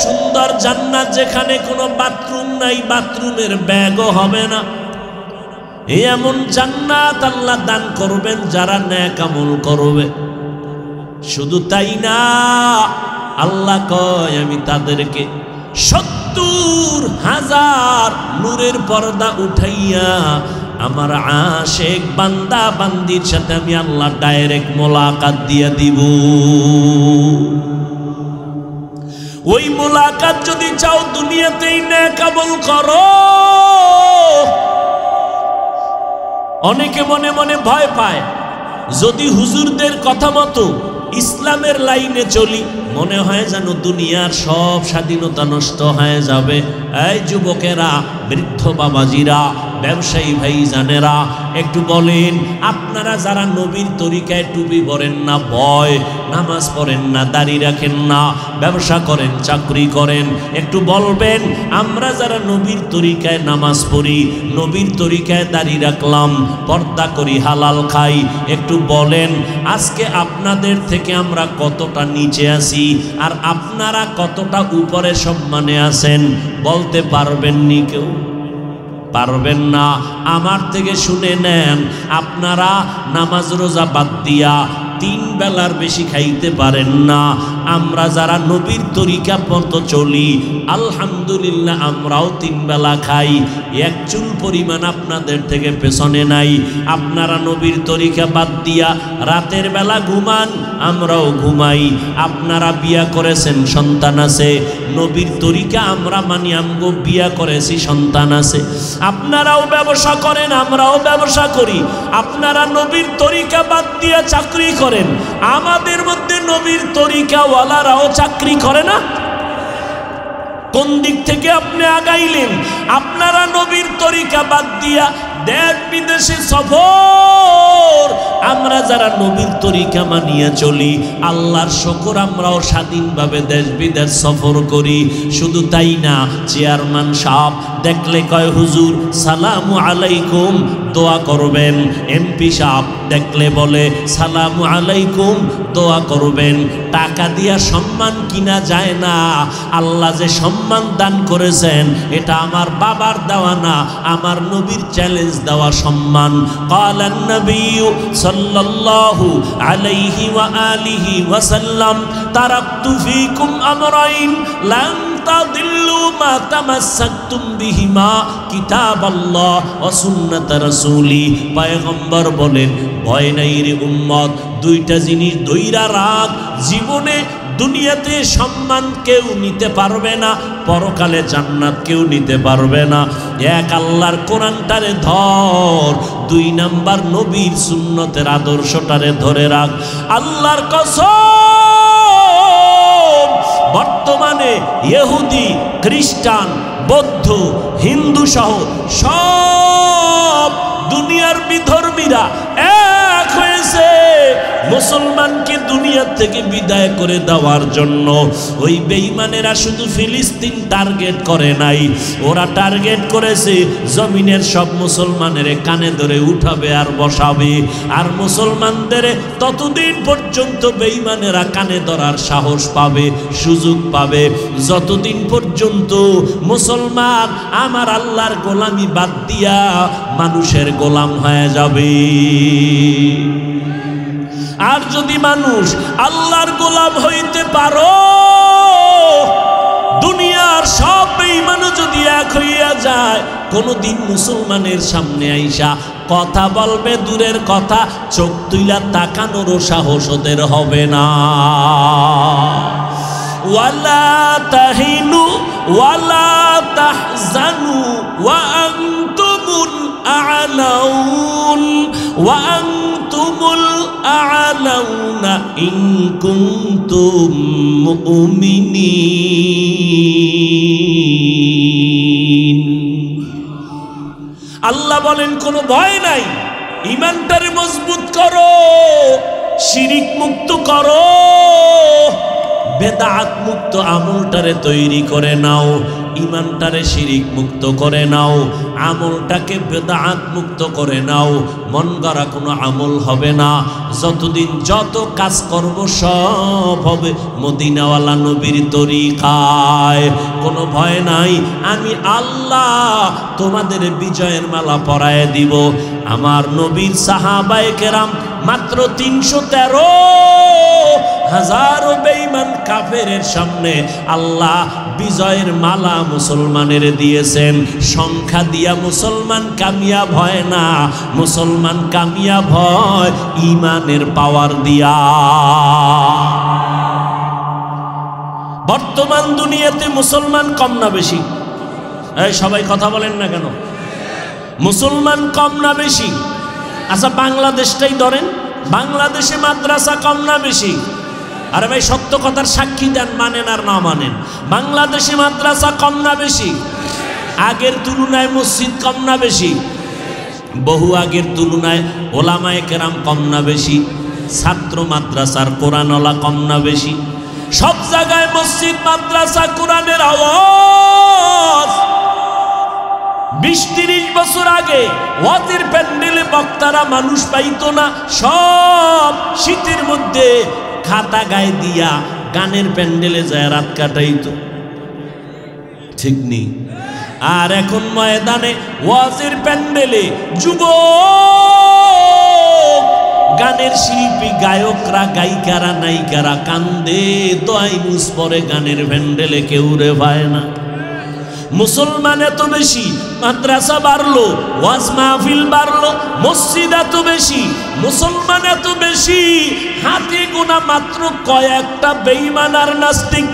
সুন্দর জান্নাত, যেখানে কোনো বাথরুম নাই, বাথরুমের ব্যাগও হবে না। এমন জান্নাত আল্লাহ দান করবেন যারা নেক আমল করবে। শুধু তাই না, আল্লাহ কয় আমি তাদেরকে ৭০,০০০ নূরের পর্দা উঠাইয়া আমার আশিক বান্দা বান্দির সাথে আমি আল্লাহ ডাইরেক্ট মোলাকাত দিয়ে দিব। ওই মোলাকাত যদি চাও দুনিয়াতেই নেক আমল করো। অনেকে মনে মনে ভয় পায়, যদি হুজুরদের কথা মতো ইসলামের লাইনে চলি, মনে হয় যেন দুনিয়ার সব স্বাধীনতা নষ্ট হয়ে যাবে। এই যুবকেরা, বৃদ্ধ বাবাজিরা, ব্যবসায়ী ভাইজানেরা, একটু বলেন, আপনারা যারা নবীর তরিকায় টুপি পরেন না, ভয়, নামাজ পড়েন না, দাড়ি রাখেন না, ব্যবসা করেন, চাকরি করেন, একটু বলবেন, আমরা যারা নবীর তরিকায় নামাজ পড়ি, নবীর তরিকায় দাড়ি রাখলাম, পর্দা করি, হালাল খাই, একটু বলেন আজকে আপনাদের থেকে আমরা কতটা নিচে আছি আর আপনারা কতটা উপরে সম্মানে আছেন? বলতে পারবেন নি কেউ? পারবেন না। আমার থেকে শুনে নেন, আপনারা নামাজ রোজা বাদ দিয়া 3 বেলার বেশি খাইতে পারেন না। আমরা যারা নবীর তরিকা মতো চলি, আলহামদুলিল্লাহ আমরাও 3 বেলা খাই, এক চুল পরিমাণ আপনাদের থেকে পেছনে নাই। আপনারা নবীর তরিকা বাদ দিয়া রাতের বেলা ঘুমান, আমরাও ঘুমাই। আপনারা বিয়া করেছেন, সন্তান আছে, নবীর তরিকা আমরা মানি, আমগো বিয়া করেছি, সন্তান আছে। আপনারাও ব্যবসা করেন, আমরাও ব্যবসা করি। আপনারা নবীর তরিকা বাদ দিয়া চাকরি করেন, আমাদের মধ্যে নবীর তরিকাওয়ালারাও চাকরি করে না। কোন দিক থেকে আপনি আগাইলেন? আপনারা নবীর তরিকা বাদ দিয়া দেশ বিদেশে সফর, আমরা যারা নবীর তরিকা মানিয়ে চলি, আল্লাহর শুকর, আমরাও স্বাধীনভাবে দেশ বিদেশ সফর করি। শুধু তাই না, চেয়ারম্যান সাহেব দেখলে কয় হুজুর সালামু আলাইকুম, দোয়া করবেন। এমপি সাহেব দেখলে বলে সালামু আলাইকুম, দোয়া করবেন। টাকা দিয়া সম্মান কিনা যায় না। আল্লাহ যে সম্মান দান করেছেন, এটা আমার বাবার দেওয়া না, আমার নবীর চ্যালেঞ্জ দেওয়া সম্মান। ক্বালান নবী সাল্লাল্লাহু আলাইহি ওয়া আলিহি ওয়া সাল্লাম, তারাকতু ফীকুম আমরাইন লান তাদিল্লু মা তামাসসাকতুম বিহিমা, কিতাবাল্লাহ ওয়া সুন্নাত রাসূলি। পয়গম্বর বলেন, ভয় নাই রে উম্মত, 2টা জিনিস ধইরা রাখ। জীবনে দুনিয়াতে সম্মান কেউ নিতে পারবে না, পরকালে জান্নাত কেউ নিতে পারবে না। এক, আল্লাহর কোরআনটারে ধর। 2 নাম্বার, নবীর সুন্নতের আদর্শটারে ধরে রাখ। আল্লাহর কসম, বর্তমানে ইহুদি, খ্রিস্টান, বৌদ্ধ, হিন্দু সহ সব দুনিয়ার বিধর্মীরা এক হয়েছে মুসলমানকে দুনিয়া থেকে বিদায় করে দেওয়ার জন্য। ওই বেঈমানেরা শুধু ফিলিস্তিন টার্গেট করে নাই, ওরা টার্গেট করেছে জমিনের সব মুসলমানের কানে ধরে উঠাবে আর বসাবে। আর মুসলমানদের ততদিন পর্যন্ত বেঈমানেরা কানে ধরার সাহস পাবে, সুযোগ পাবে, যতদিন পর্যন্ত মুসলমান আমার আল্লাহর গোলামি বাদ দিয়া মানুষের গোলাম হয়ে যাবে। আর যদি মানুষ আল্লাহর গোলাম হইতে পারো, দুনিয়ার সব বেঈমান যদি এক হইয়া যায়, কোনদিন মুসলমানের সামনে আইসা কথা বলবে দূরের কথা, চোখ তুইলা তাকানোরও সাহস ওদের হবে না। ওয়ালা তাহিনু ওয়ালা তাহজানু ওয়া আনতুমুল আ'লাউন ওয়া আনতুমুল আ'লাউনা ইন কুনতুম মুমিনিন। আল্লাহ বলেন, কোনো ভয় নাই, ঈমানটারে মজবুত করো, শিরিক মুক্ত করো, বেদাত মুক্ত আমলটারে তৈরি করে নাও, ঈমানটারে শিরিক মুক্ত করে নাও, আমলটাকে বেদাত মুক্ত করে নাও। মন গড়া কোনো আমল হবে না। যতদিন যত কাজ করব সব হবে মদিনাওয়ালা নবীর তরিকায়। কোনো ভয় নাই, আমি আল্লাহ তোমাদের বিজয়ের মালা পরায় দিব। আমার নবীর সাহাবায়ে কেরাম মাত্র 313 হাজারো বেঈমান কাফেরের সামনে আল্লাহ বিজয়ের মালা মুসলমানের দিয়েছেন। সংখ্যা দিয়া মুসলমান কামিয়াব হয় না, মুসলমান কামিয়াব হয় ঈমানের পাওয়ার দিয়া। বর্তমান দুনিয়াতে মুসলমান কম না বেশি? এই সবাই কথা বলেন না কেন? মুসলমান কম না বেশি? আচ্ছা বাংলাদেশটাই ধরেন, বাংলাদেশে মাদ্রাসা কম না বেশি? আরে ভাই সত্য কথার সাক্ষী দেন, মানেন আর না মানেন। বাংলাদেশে মাদ্রাসা কম না বেশি? আগের তুলনায় মসজিদ কম না বেশি? বহু আগের তুলনায় ওলামায়ে কেরাম কম না বেশি? ছাত্র মাদ্রাসার কোরআনওয়ালা কম না বেশি? সব জায়গায় মসজিদ মাদ্রাসা কোরআনের আওয়াজ। 20-30 বছর আগে ওয়াজের প্যান্ডেলে বক্তারা মানুষ পাইতো না, সব শীতের মধ্যে খাতা গায়ে দিয়া গানের প্যান্ডেলে যায় রাত কাটাইতো, ঠিক নেই? আর এখন ময়দানে ওয়াজের প্যান্ডেলে যুবক গানের শিল্পী গায়করা গায়িকারা নায়িকারা কান্দে, দোয়াই মুস পরে গানের প্যান্ডেলে কেউ রে পায় না। মুসলমান এত বেশি, মাদ্রাসা বাড়লো, ওয়াজ মাহফিল বাড়লো, মসজিদ এত বেশি, মুসলমান এত বেশি, হাতে গোনা মাত্র কয়েকটা বেঈমান আর নাস্তিক।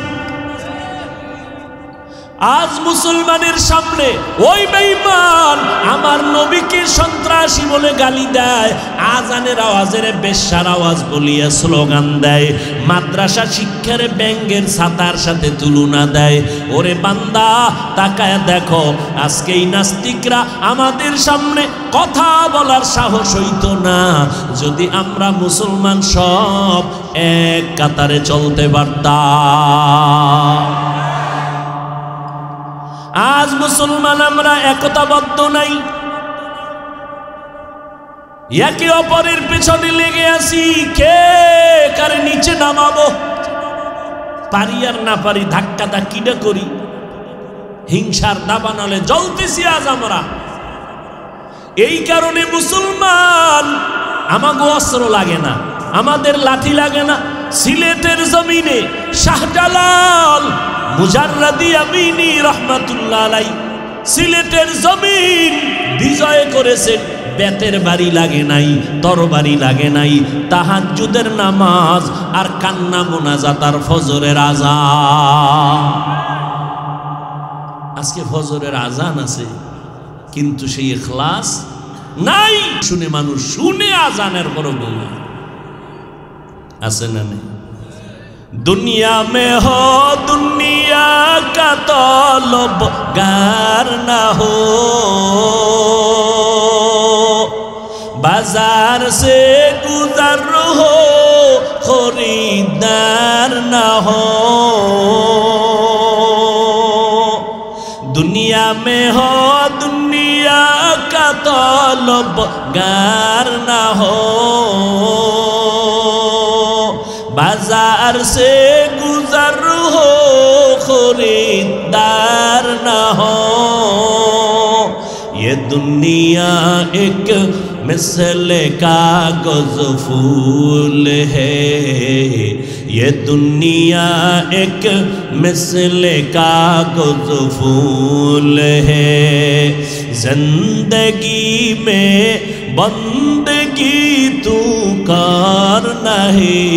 আজ মুসলমানের সামনে ওই বেঈমান আমার নবীকে সন্ত্রাসী বলে গালি দেয়, আজানের আওয়াজের বেশ্যার আওয়াজ বলিয়া স্লোগান দেয়, মাদ্রাসা শিক্ষার ব্যঙ্গের ছাতার সাথে তুলনা দেয়। ওরে বান্দা তাকায় দেখো, আজকে এই নাস্তিকরা আমাদের সামনে কথা বলার সাহস হইতো না যদি আমরা মুসলমান সব এক কাতারে চলতে পারতাম। আজ মুসলমান আমরা একতাবদ্ধ নাই, একে অপরের পেছনে লেগে আছি, কে কারে নিচে নামাবো, পারি আর না পারি ধাক্কা ধাক্কিটা করি, হিংসার দাবানলে জ্বলতেছি আজ আমরা। এই কারণে মুসলমান আমাগো অস্ত্র লাগে না, আমাদের লাঠি লাগে না। সিলেটের জমিনে শাহজালাল মুজাররাদি আমিনী রহমাতুল্লাহ আলাই সিলেটের জমিন বিজয় করেছেন, বেতের বাড়ি লাগে নাই, তরবারি লাগে নাই, তাহাজ্জুদের নামাজ আর কান্না মোনাজাত আর ফজরের আযান। আজকে ফজরের আযান আছে কিন্তু সেই ইখলাস নাই। শুনে মানুষ শুনে আযানের পর বলে আছে না নেই? दुनिया में हो दुनिया का तलबगार ना हो, बाजार से गुजर हो खरीदार ना हो। दुनिया में हो दुनिया का तलबगार ना हो, बाजार से गुजर हो खरीदार ना हो। ये दुनिया एक मिसल कागज फूल है, ये दुनिया एक मिसल कागज फूल है। जिंदगी में बंदगी तू कर नहीं,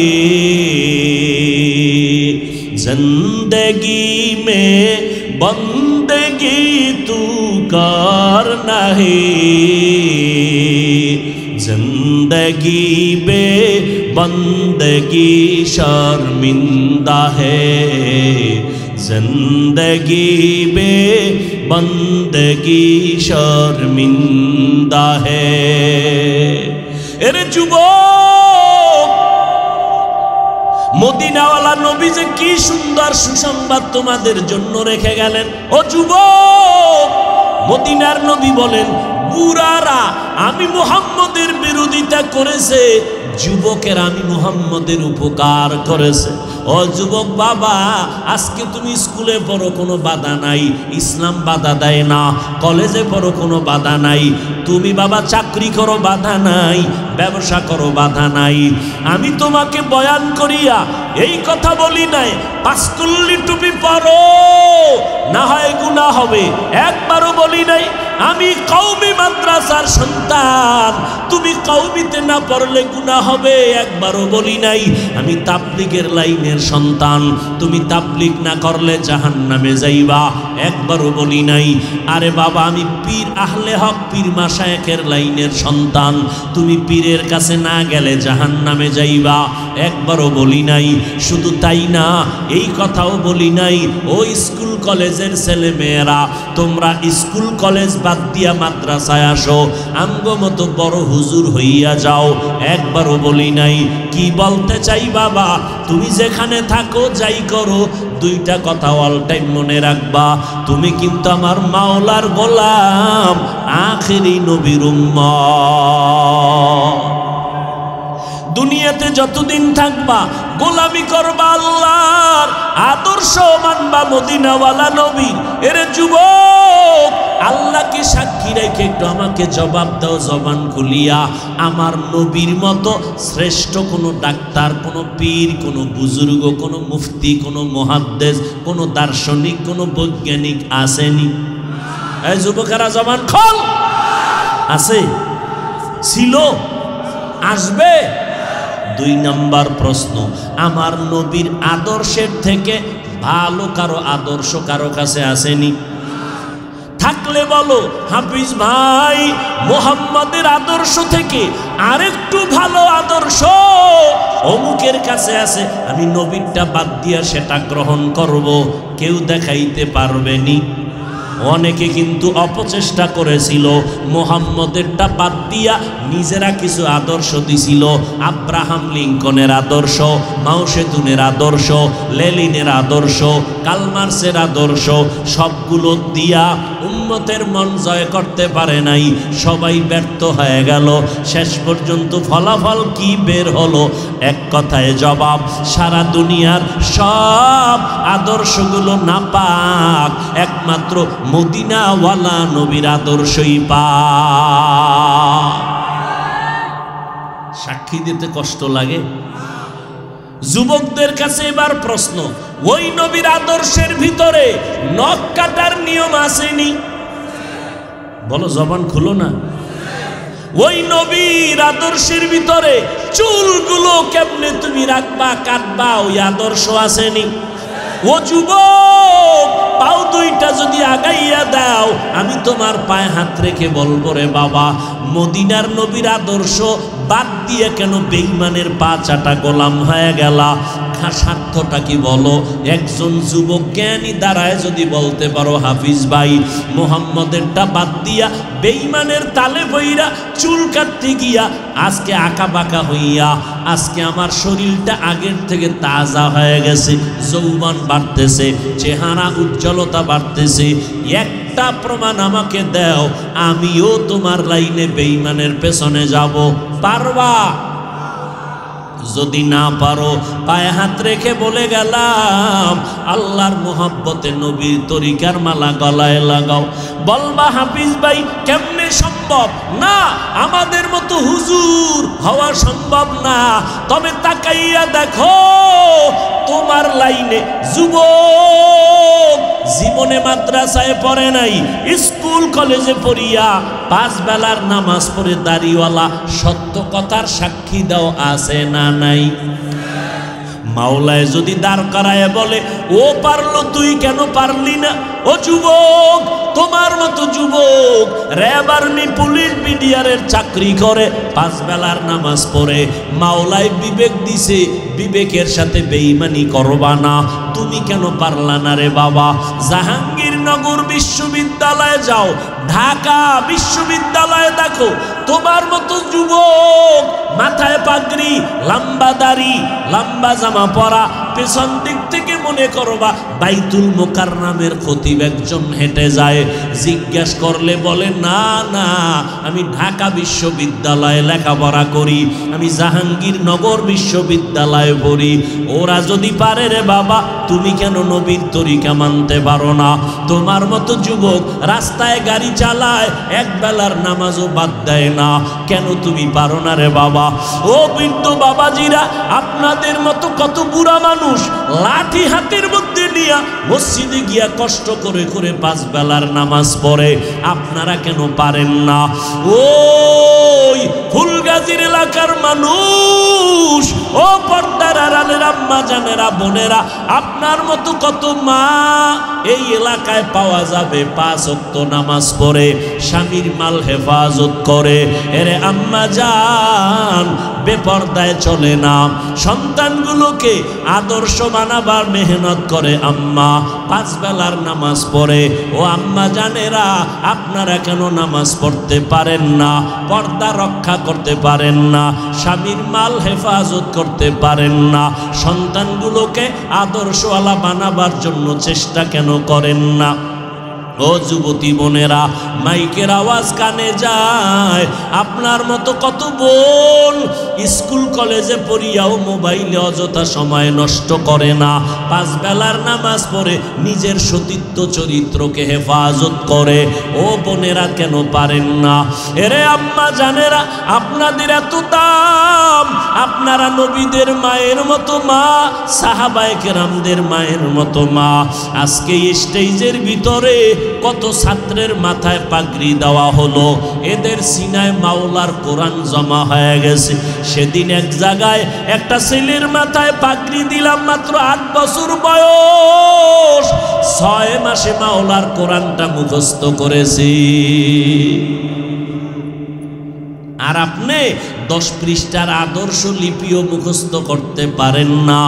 जिंदगी में बंदगी तू कर नहीं। जिंदगी बे बंदगी शर्मिंदा है, जिंदगी बे बंदगी शर्मिंदा है। এরে যুবক, মদিনাওয়ালা নবী যে কি সুন্দর সুসংবাদ তোমাদের জন্য রেখে গেলেন। ও যুবক, মদিনার নবী বলেন বুড়ারা আমি মুহাম্মদের বিরোধিতা করেছে, যুবকের আমি মুহাম্মদের উপকার করেছে। ও যুবক বাবা, আজকে তুমি স্কুলে পড়ো কোনো বাধা নাই, ইসলাম বাধা দেয় না। কলেজে পড়ো কোনো বাধা নাই, তুমি বাবা চাকরি করো বাধা নাই, ব্যবসা করো বাধা নাই। আমি তোমাকে বয়ান করিয়া এই কথা বলি নাই 5 কুল্লি টুপি পরো, না হয় গুনাহ হবে, একবারও বলি নাই। আমি কওমি মাদ্রাসার সন্তান, তুমি কওমিতে না পড়লে গুনাহ হবে একবারও বলি নাই। আমি তাবলীগের লাইনের সন্তান, তুমি তাবলীগ না করলে জাহান্নামে যাইবা একবারও বলি নাই। আরে বাবা আমি পীর আহলে হক পীর মাশায়েখের লাইনের সন্তান, তুমি পীরের কাছে না গেলে জাহান্নামে যাইবা একবারও বলি নাই। শুধু তাই না, এই কথাও বলি নাই ও স্কুল কলেজের ছেলে মেয়েরা তোমরা স্কুল কলেজ বাদ দিয়া মাদ্রাসায় আসো, আমগো মতো বড় হুজুর হইয়া যাও একবারও বলি নাই। কি বলতে চাই বাবা, তুমি যেখানে থাকো যাই করো দুইটা কথা অল টাইম মনে রাখবা, তুমি কিন্তু আমার মাওলার গোলাম, আখেরি নবীর উম্মত। দুনিয়াতে যতদিন থাকবা গোলামি করবা আল্লাহর, আদর্শ মানবা মদিনাওয়ালা নবী। এর যুবক আল্লাহকে সাক্ষী রেখে একটু আমাকে জবাব দাও জবান খুলিয়া, আমার নবীর মতো শ্রেষ্ঠ কোনো ডাক্তার, কোনো পীর, কোনো বুজুর্গ, কোনো মুফতি, কোনো মুহাদ্দিস, কোনো দার্শনিক, কোনো বৈজ্ঞানিক আসেনি? এই যুবকেরা জবান খোল। আছে? ছিল? আসবে? দুই নাম্বার প্রশ্ন, আমার নবীর আদর্শের থেকে ভালো কারো আদর্শ কারো কাছে আসেনি? থাকলে বলো হাফিজ ভাই, মুহাম্মাদের আদর্শ থেকে আরেকটু ভালো আদর্শ অমুকের কাছে আছে, আমি নবীরটা বাদ দিয়া সেটা গ্রহণ করব। কেউ দেখাইতে পারবেনি। অনেকে কিন্তু অপচেষ্টা করেছিল, মুহাম্মদেরটা বাদ দিয়া নিজেরা কিছু আদর্শ দিছিল। আব্রাহাম লিঙ্কনের আদর্শ, মাও সেতুনের আদর্শ, লেনিনের আদর্শ, কালমার্সের আদর্শ, সবগুলো দিয়া উম্মতের মন জয় করতে পারে নাই। সবাই ব্যর্থ হয়ে গেল। শেষ পর্যন্ত ফলাফল কি বের হলো? এক কথায় জবাব, সারা দুনিয়ার সব আদর্শগুলো নাপাক, একমাত্র মদিনাওয়ালা নবীর আদর্শই পাক। সাক্ষী দিতে কষ্ট লাগে? যুবকদের কাছে এবার প্রশ্ন, ওই নবীর আদর্শের ভিতরে নখ কাটার নিয়ম আসেনি? বলো, জবান খুলো না। ওই নবীর আদর্শের ভিতরে চুলগুলো কেমনে তুমি রাখবা, কাটবা, ওই আদর্শ আসেনি? ও যুবক, পাও দুইটা যদি আগাইয়া দাও, আমি তোমার পায়ে হাত রেখে বলবো রে বাবা, মদিনার নবীর আদর্শ বাদ দিয়ে কেন বেঈমানের পা চাটা গোলাম হয়ে গেলা? স্বার্থটা কি বলো? একজন যুবক জ্ঞানী দাঁড়ায় যদি বলতে পারো হাফিজ ভাই, মুহাম্মদেরটা বাদ দিয়া বেঈমানের তালে বইরা চুল কাটতে গিয়া আজকে আঁকা বাঁকা হইয়া আজকে আমার শরীরটা আগের থেকে তাজা হয়ে গেছে, যৌবন বাড়তেছে, চেহারা উজ্জ্বলতা বাড়তেছে, একটা প্রমাণ আমাকে দাও, আমিও তোমার লাইনে বেঈমানের পেছনে যাব। পারবা? যদি না পারো, পায়ে হাত রেখে বলে গেলাম, আল্লাহর মোহাব্বতে নবীর তরিকার মালা গলায় লাগাও। বলবা হাফিজ ভাই কেমনে সম্ভব? না, আমাদের মতো হুজুর হওয়া সম্ভব না। তবে তাকাইয়া দেখো, তোমার লাইনে যুবক জীবনে মাদ্রাসায় পড়ে নাই, স্কুল কলেজে পড়িয়া 5 বেলার নামাজ পড়ে দাড়িওয়ালা সত্য কথার সাক্ষী দাও আছে না নাই? মাওলায় যদি দাঁড় করায় বলে, ও পারলো তুই কেন পারলি না? ও যুবক, তোমার মতো যুবক র্যাব, আর্মি, পুলিশ, বিডিআরের চাকরি করে 5 বেলার নামাজ পড়ে, মাওলায় বিবেক দিছে, বিবেকের সাথে বেঈমানি করবা না, তুমি কেন পারলা না রে বাবা? জাহাঙ্গীরনগর বিশ্ববিদ্যালয়ে যাও, ঢাকা বিশ্ববিদ্যালয়ে দেখো, তোমার মতো যুবক মাথায় পাগড়ি, লম্বা দাড়ি, লম্বা জামা পরা, পেছন দিক থেকে মনে করবা বাইতুল মুকাররমের খতিব একজন হেঁটে যায়, জিজ্ঞেস করলে বলে না না, আমি ঢাকা বিশ্ববিদ্যালয়ে লেখাপড়া করি, আমি জাহাঙ্গীরনগর বিশ্ববিদ্যালয়ে পড়ি। ওরা যদি পারে রে বাবা, তুমি কেন নবীর তরিকা মানতে পারো না? তোমার মতো যুবক রাস্তায় গাড়ি চালায়, 1 বেলার নামাজও বাদ দেয় না, কেন তুমি পারো না রে বাবা? ও বৃদ্ধ বাবাজিরা, আপনাদের মতো কত বুড়া মানুষ লাঠি হাতের মধ্যে নিয়া মসজিদে গিয়া কষ্ট করে করে 5 বেলার নামাজ পড়ে। আপনারা কেন পারেন না? ওই ফুলগাজীর এলাকার মানুষ, ও পর্দার আড়ালের আম্মা জানেরা, বোনেরা, আপনার মতো কত মা এই এলাকায় পাওয়া যাবে 5 ওয়াক্ত নামাজ পড়ে, স্বামীর মাল হেফাজত করে। এরে আম্মা জান, বেপর্দায় চলে না, সন্তানগুলোকে আদর্শ বানাবার মেহনত করে আম্মা, 5 বেলার নামাজ পড়ে। ও আম্মা জানেরা, আপনারা কেন নামাজ পড়তে পারেন না? পর্দা রক্ষা করতে পারেন না, স্বামীর মাল হেফাজত করতে পারেন না, সন্তানগুলোকে আদর্শওয়ালা বানাবার জন্য চেষ্টা কেন করেন না? ও যুবতী বোনেরা, মাইকের আওয়াজ কানে যায়, আপনার মতো কত বোন স্কুল কলেজে পড়িয়াও মোবাইলে অযথা সময় নষ্ট করে না, 5 বেলার নামাজ পড়ে নিজের সতীত্ব চরিত্রকে হেফাজত করে। ও বোনেরা কেন পারেন না? এরে আম্মা জানেরা, আপনাদের এত দাম, আপনারা নবীদের মায়ের মতো মা, সাহাবায়ে কেরামদের মায়ের মতো মা। আজকে স্টেজের ভিতরে কত ছাত্রের মাথায় পাগড়ি দেওয়া হলো, এদের সিনায় মাওলার কোরআন জমা হয়ে গেছে। সেদিন এক জায়গায় একটা ছেলের মাথায় পাগড়ি দিলাম, মাত্র 8 বছর বয়স, 6 মাসে মাওলার কোরআনটা মুখস্থ করেছি। আর আপনি 10 পৃষ্ঠার আদর্শ লিপিও মুখস্থ করতে পারেন না।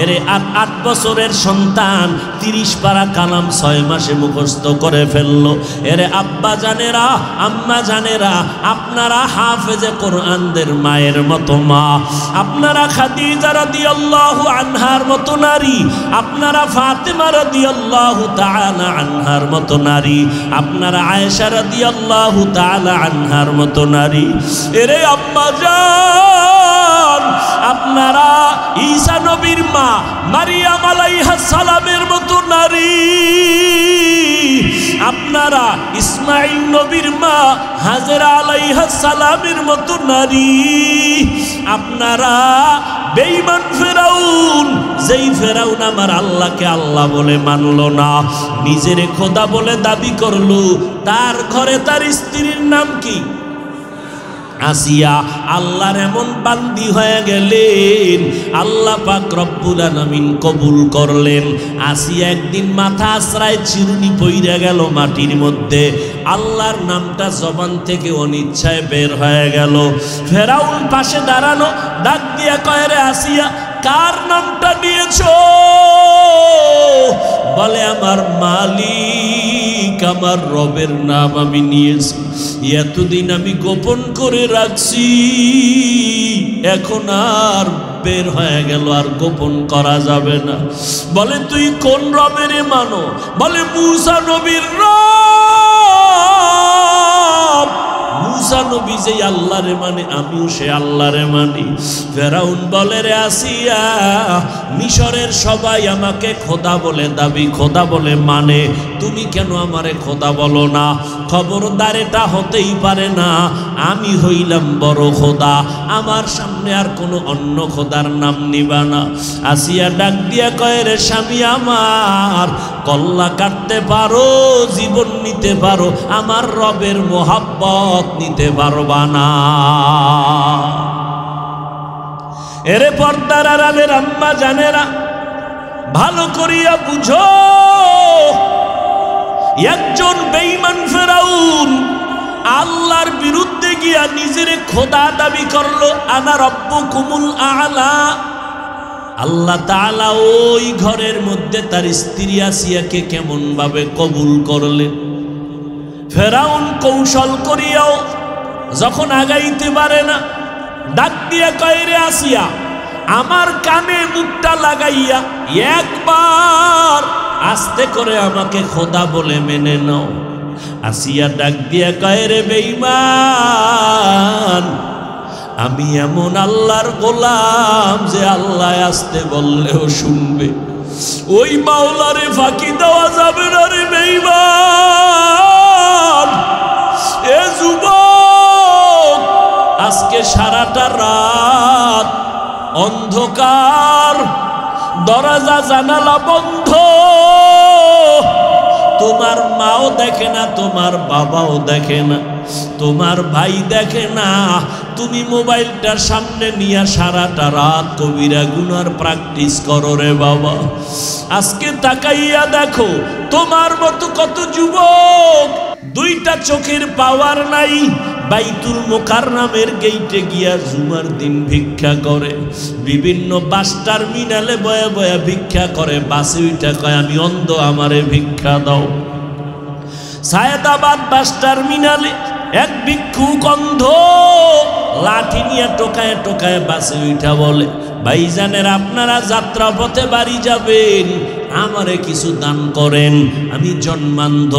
এরে 8 বছরের সন্তান 30 পারা কালাম 6 মাসে মুখস্থ করে ফেললো। এরে আব্বা জানেরা, আম্মা জানেরা, আপনারা হাফেজে কোরআনদের মায়ের মতো মা, আপনারা খাদিজা রাদিয়াল্লাহু আনহার মতো নারী, আপনারা ফাতেমা রাদিয়াল্লাহু তাআলা আনহার মতো নারী, আপনারা আয়েশা রাদিয়াল্লাহু তাআলা আনহার মতো নারী। এরে আম্মা জান, আপনারা ঈসা নবীর মা মারিয়াম আলাইহিস সালামের মতো নারী, আপনারা ইসমাঈল নবীর মা হাজেরা আলাইহিস সালামের মতো নারী, আপনারা বেঈমান ফেরাউন, যেই ফেরাউন আমার আল্লাহকে আল্লাহ বলে মানলো না, নিজের খোদা বলে দাবি করলো, তার ঘরে তার স্ত্রীর নাম কি? আসিয়া। আল্লাহর এমন বান্দি হয়ে গেলেন, আল্লাহ পাক রব্বুল আলামিন কবুল করলেন। আসিয়া একদিন মাথা আশ্রায় চিরুনি পইরা গেল মাটির মধ্যে, আল্লাহর নামটা জবান থেকে অনিচ্ছায় বের হয়ে গেল। ফেরাউন পাশে দাঁড়ানো, ডাক দিয়া কয়, রে আসিয়া, কার নামটা নিয়েছো? বলে, আমার মালিক, আমার রবের নাম আমি নিয়েছি, এতদিন আমি গোপন করে রাখছি, এখন আর বের হয়ে গেল, আর গোপন করা যাবে না। বলে, তুই কোন রবের মানো? বলে, মূসা নবীর রব। মূসা নবী যে আল্লাহরে মানে, আমিও সে আল্লাহরে মানি। ফেরাউন বলে, রে আসিয়া, মিশরের সবাই আমাকে খোদা বলে দাবি, খোদা বলে মানে, তুমি কেন আমারে খোদা বলো না? খবরদার, এটা হতেই পারে না, আমি হইলাম বড় খোদা, আমার সামনে আর কোনো অন্য খোদার নাম নিবা না। আসিয়া ডাক দিয়া কয়, রে স্বামী আমার, কল্লা কাটতে পারো, জীবন নিতে পারো, আমার রবের মোহাব্বত নিতে পারবা না। এরে পর্দার আড়ালের আম্মা জানেরা, ভালো করিয়া বুঝো, একজন বেঈমান ফেরাউন আল্লাহর বিরুদ্ধে গিয়া নিজের খোদা দাবি করলো, আনা রব্বুকুমুল আ'লা। আল্লাহ তাআলা ওই ঘরের মধ্যে তার স্ত্রী আসিয়াকে কেমন ভাবে কবুল করলেন। ফেরাউন কৌশল করিয়াও যখন আগাইতে পারে না, ডাক দিয়া কয়, রে আসিয়া, আমার কানে মুখটা লাগাইয়া একবার আস্তে করে আমাকে খোদা বলে মেনে নাও। আসিয়া ডাক দিয়া কয়, রে বেঈমান, আমি এমন আল্লাহর গোলাম যে আল্লাহ আস্তে বললেও শুনবে, ওই মাওলারে ফাঁকি দেওয়া যাবে না রে বেঈমান। এ যুবক, আজকে সারাটা রাত অন্ধকার, দরজা জানালা বন্ধ, তোমার মাও দেখে না, তোমার বাবাও দেখে না, তোমার ভাই দেখে না, তুমি মোবাইলটার সামনে নিয়ে সারাটা রাত কবিরা গুনার প্র্যাকটিস করো রে বাবা। আজকে তাকাইয়া দেখো তোমার মতো কত যুবক দুইটা চোখের পাওয়ার নাই, বাইতুল মুকাররমের গেইটে গিয়া জুমার দিন ভিক্ষা করে, বিভিন্ন বাস টার্মিনালে বয়া বয়া ভিক্ষা করে, বাসে উইটা কয় আমি অন্ধ, আমারে ভিক্ষা দাও। সায়েদাবাদ বাস টার্মিনালে এক ভিক্ষুক অন্ধ লাঠি নিয়ে টোকায় টোকায় বাসে উঠা বলে, ভাইজানের আপনারা যাত্রা পথে বাড়ি যাবেন, আমারে কিছু দান করেন, আমি জন্মান্ধ,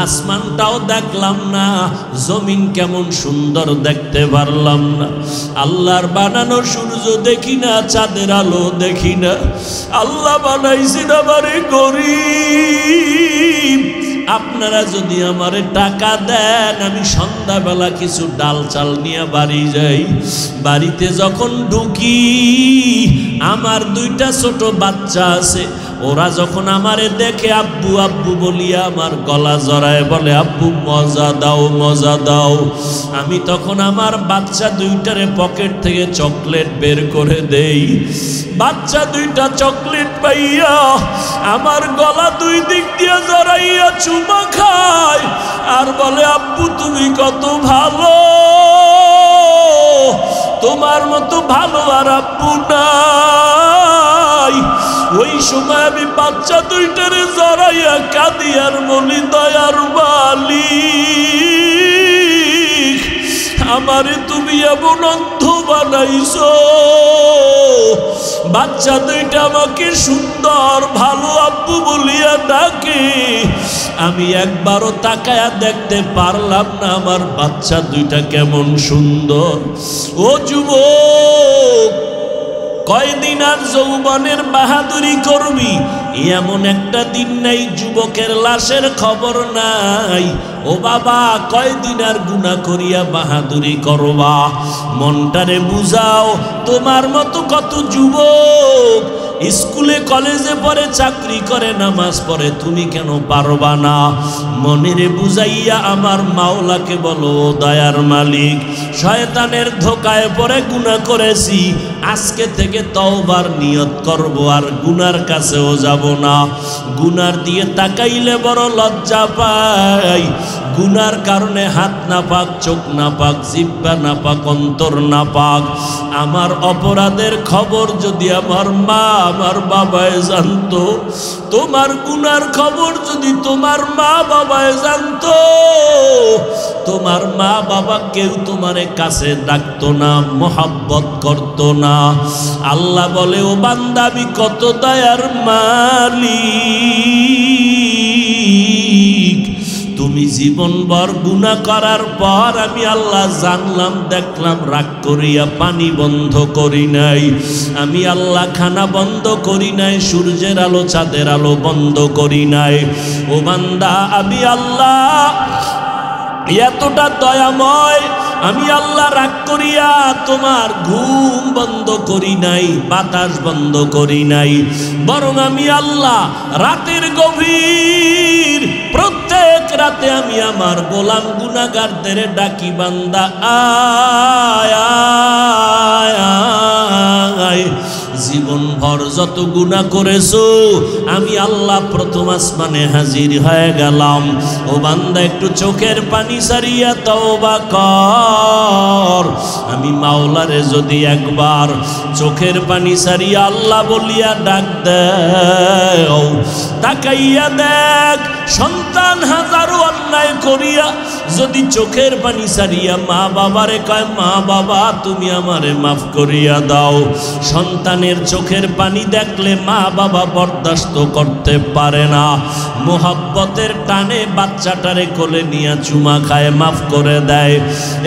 আসমানটাও দেখলাম না, জমিন কেমন সুন্দর দেখতে পারলাম না, আল্লাহর বানানো সূর্য দেখি না, চাঁদের আলো দেখি না, আল্লাহ বানাইছেন আমারে গরিব, আপনারা যদি আমারে টাকা দেন আমি সন্ধ্যাবেলা কিছু ডাল চাল নিয়ে বাড়ি যাই। বাড়িতে যখন ঢুকি আমার দুইটা ছোট বাচ্চা আছে, ওরা যখন আমারে দেখে আব্বু আব্বু বলিয়া আমার গলা জড়ায় বলে আব্বু মজা দাও মজা দাও, আমি তখন আমার বাচ্চা দুইটারে পকেট থেকে চকলেট বের করে দেই। বাচ্চা দুইটা চকলেট পাইয়া আমার গলা দুই দিক দিয়ে জড়াইয়া চুমা খায় আর বলে আব্বু তুমি কত ভালো, তোমার মতো ভালো আর আব্বু নাই। ওই সময় আমি বাচ্চা দুইটারে জড়াইয়া কাঁদি আর বলি দয়ার মালিক আমারে তুমি এমন অন্ধ বানাইছো, বাচ্চা দুইটা আমাকে সুন্দর ভালো আব্বু বলিয়া ডাকে, আমি একবারও তাকায়া দেখতে পারলাম না আমার বাচ্চা দুইটা কেমন সুন্দর। ও যুবক, কয়দিন আর যৌবনের বাহাদুরি করবি, এমন একটা দিন নাই যুবকের লাশের খবর নাই। ও বাবা, কয়দিন আর গুনাহ করিয়া বাহাদুরি করবা, মনটারে বুঝাও। তোমার মতো কত যুবক স্কুলে কলেজে পড়ে, চাকরি করে, নামাজ পড়ে, তুমি কেন পারবা না? মনেরে বুঝাইয়া আমার মাওলাকে বলো দয়ার মালিক শয়তানের ধোকায় পড়ে গুনাহ করেছি, আজকে থেকে তওবার নিয়ত করব, আর গুনার কাছেও যাব না। গুনার দিয়ে তাকাইলে বড় লজ্জা পাই, গুনার কারণে হাত না পাক, চোখ না পাক, জিহ্বা না পাক, অন্তর না পাক। আমার অপরাধের খবর যদি আমার মা আমার বাবায় জানতো, তোমার গুনার খবর যদি তোমার মা বাবায় জানতো, তোমার মা বাবা কেউ তোমারে কাছে ডাকতো না, মোহাব্বত করতো না। আল্লাহ বলে ও বান্দা আমি কত দয়ার মালিক, তুমি জীবনভর গুনাহ করার পর আমি আল্লাহ জানলাম দেখলাম রাগ করিয়া পানি বন্ধ করি নাই, আমি আল্লাহ খানা বন্ধ করি নাই, সূর্যের আলো চাঁদের আলো বন্ধ করি নাই। ও বান্দা আমি আল্লাহ এতটা দয়াময়, আমি আল্লাহ রাগ করিয়া তোমার ঘুম বন্ধ করি নাই, বাতাস বন্ধ করি নাই, বরং আমি আল্লাহ রাতের গভীর প্রত্যেক রাতে আমি আমার গোলাম গুনাহগারদের ডাকি বান্দা আয় আয় আয়। জীবন ভর যত গুনাহ করেছো আমি আল্লাহ প্রথম আসমানে হাজির হয়ে গেলাম। ও বান্দা একটু চোখের পানি সারিয়া তওবা কর। আমি মাওলারে যদি একবার চোখের পানি সারিয়া আল্লাহ বলিয়া ডাক দেও, তাকাইয়া দেখ সন্তান হাজারো অন্যায় করিয়া যদি চোখের পানি সারিয়া মা বাবারে কয় মা বাবা তুমি আমারে মাফ করিয়া দাও, সন্তানের চোখের পানি দেখলে মা বাবা বরদাস্ত করতে পারে না, মোহাব্বতের টানে বাচ্চাটারে কোলে নিয়ে চুমা খায় মাফ করে দেয়।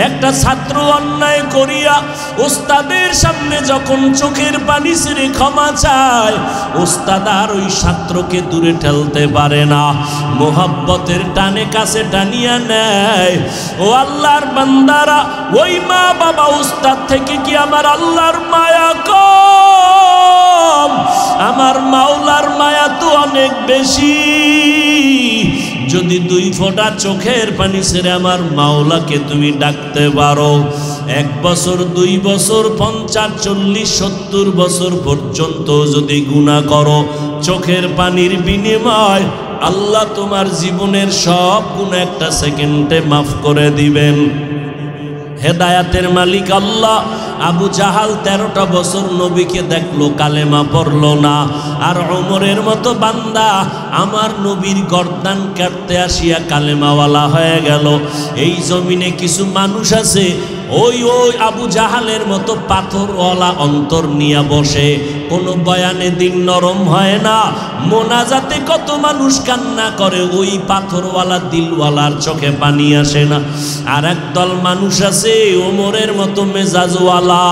একটা ছাত্র অন্যায় করিয়া ওস্তাদের সামনে যখন চোখের পানি ছেড়ে ক্ষমা চায়, ওস্তাদ আর ওই ছাত্রকে দূরে ঠেলতে পারে না, মোহাব্বতের টানে কাছে টানিয়া নেয়, দেয়। ও আল্লাহর বান্দারা, ওই মা বাবা উস্তাদ থেকে কি আমার আল্লাহর মায়া কম? আমার মাওলার মায়া তো অনেক বেশি। যদি 2 ফোঁটা চোখের পানি ছেড়ে আমার মাওলাকে তুমি ডাকতে পারো, 1 বছর 2 বছর 50 40 70 বছর পর্যন্ত যদি গুনাহ করো, চোখের পানির বিনিময় আল্লাহ তোমার জীবনের সব গুনাহ একটা সেকেন্ডে মাফ করে দিবেন। হেদায়াতের মালিক আল্লাহ। আবু জাহাল 13টা বছর নবীকে দেখলো, কালেমা পড়লো না। আর ওমরের মতো বান্দা আমার নবীর গর্দান কাটতে আসিয়া কালেমাওয়ালা হয়ে গেল। এই জমিনে কিছু মানুষ আছে ওই আবু জাহালের মতো পাথরওয়ালা অন্তর নিয়ে বসে, কোনো বয়ানে দিন নরম হয় না, মোনাজাতে কত মানুষ কান্না করে, ওই পাথরওয়ালা দিলওয়ালার চোখে পানি আসে না। আর একদল মানুষ আছে ওমরের মতো মেজাজওয়ালা,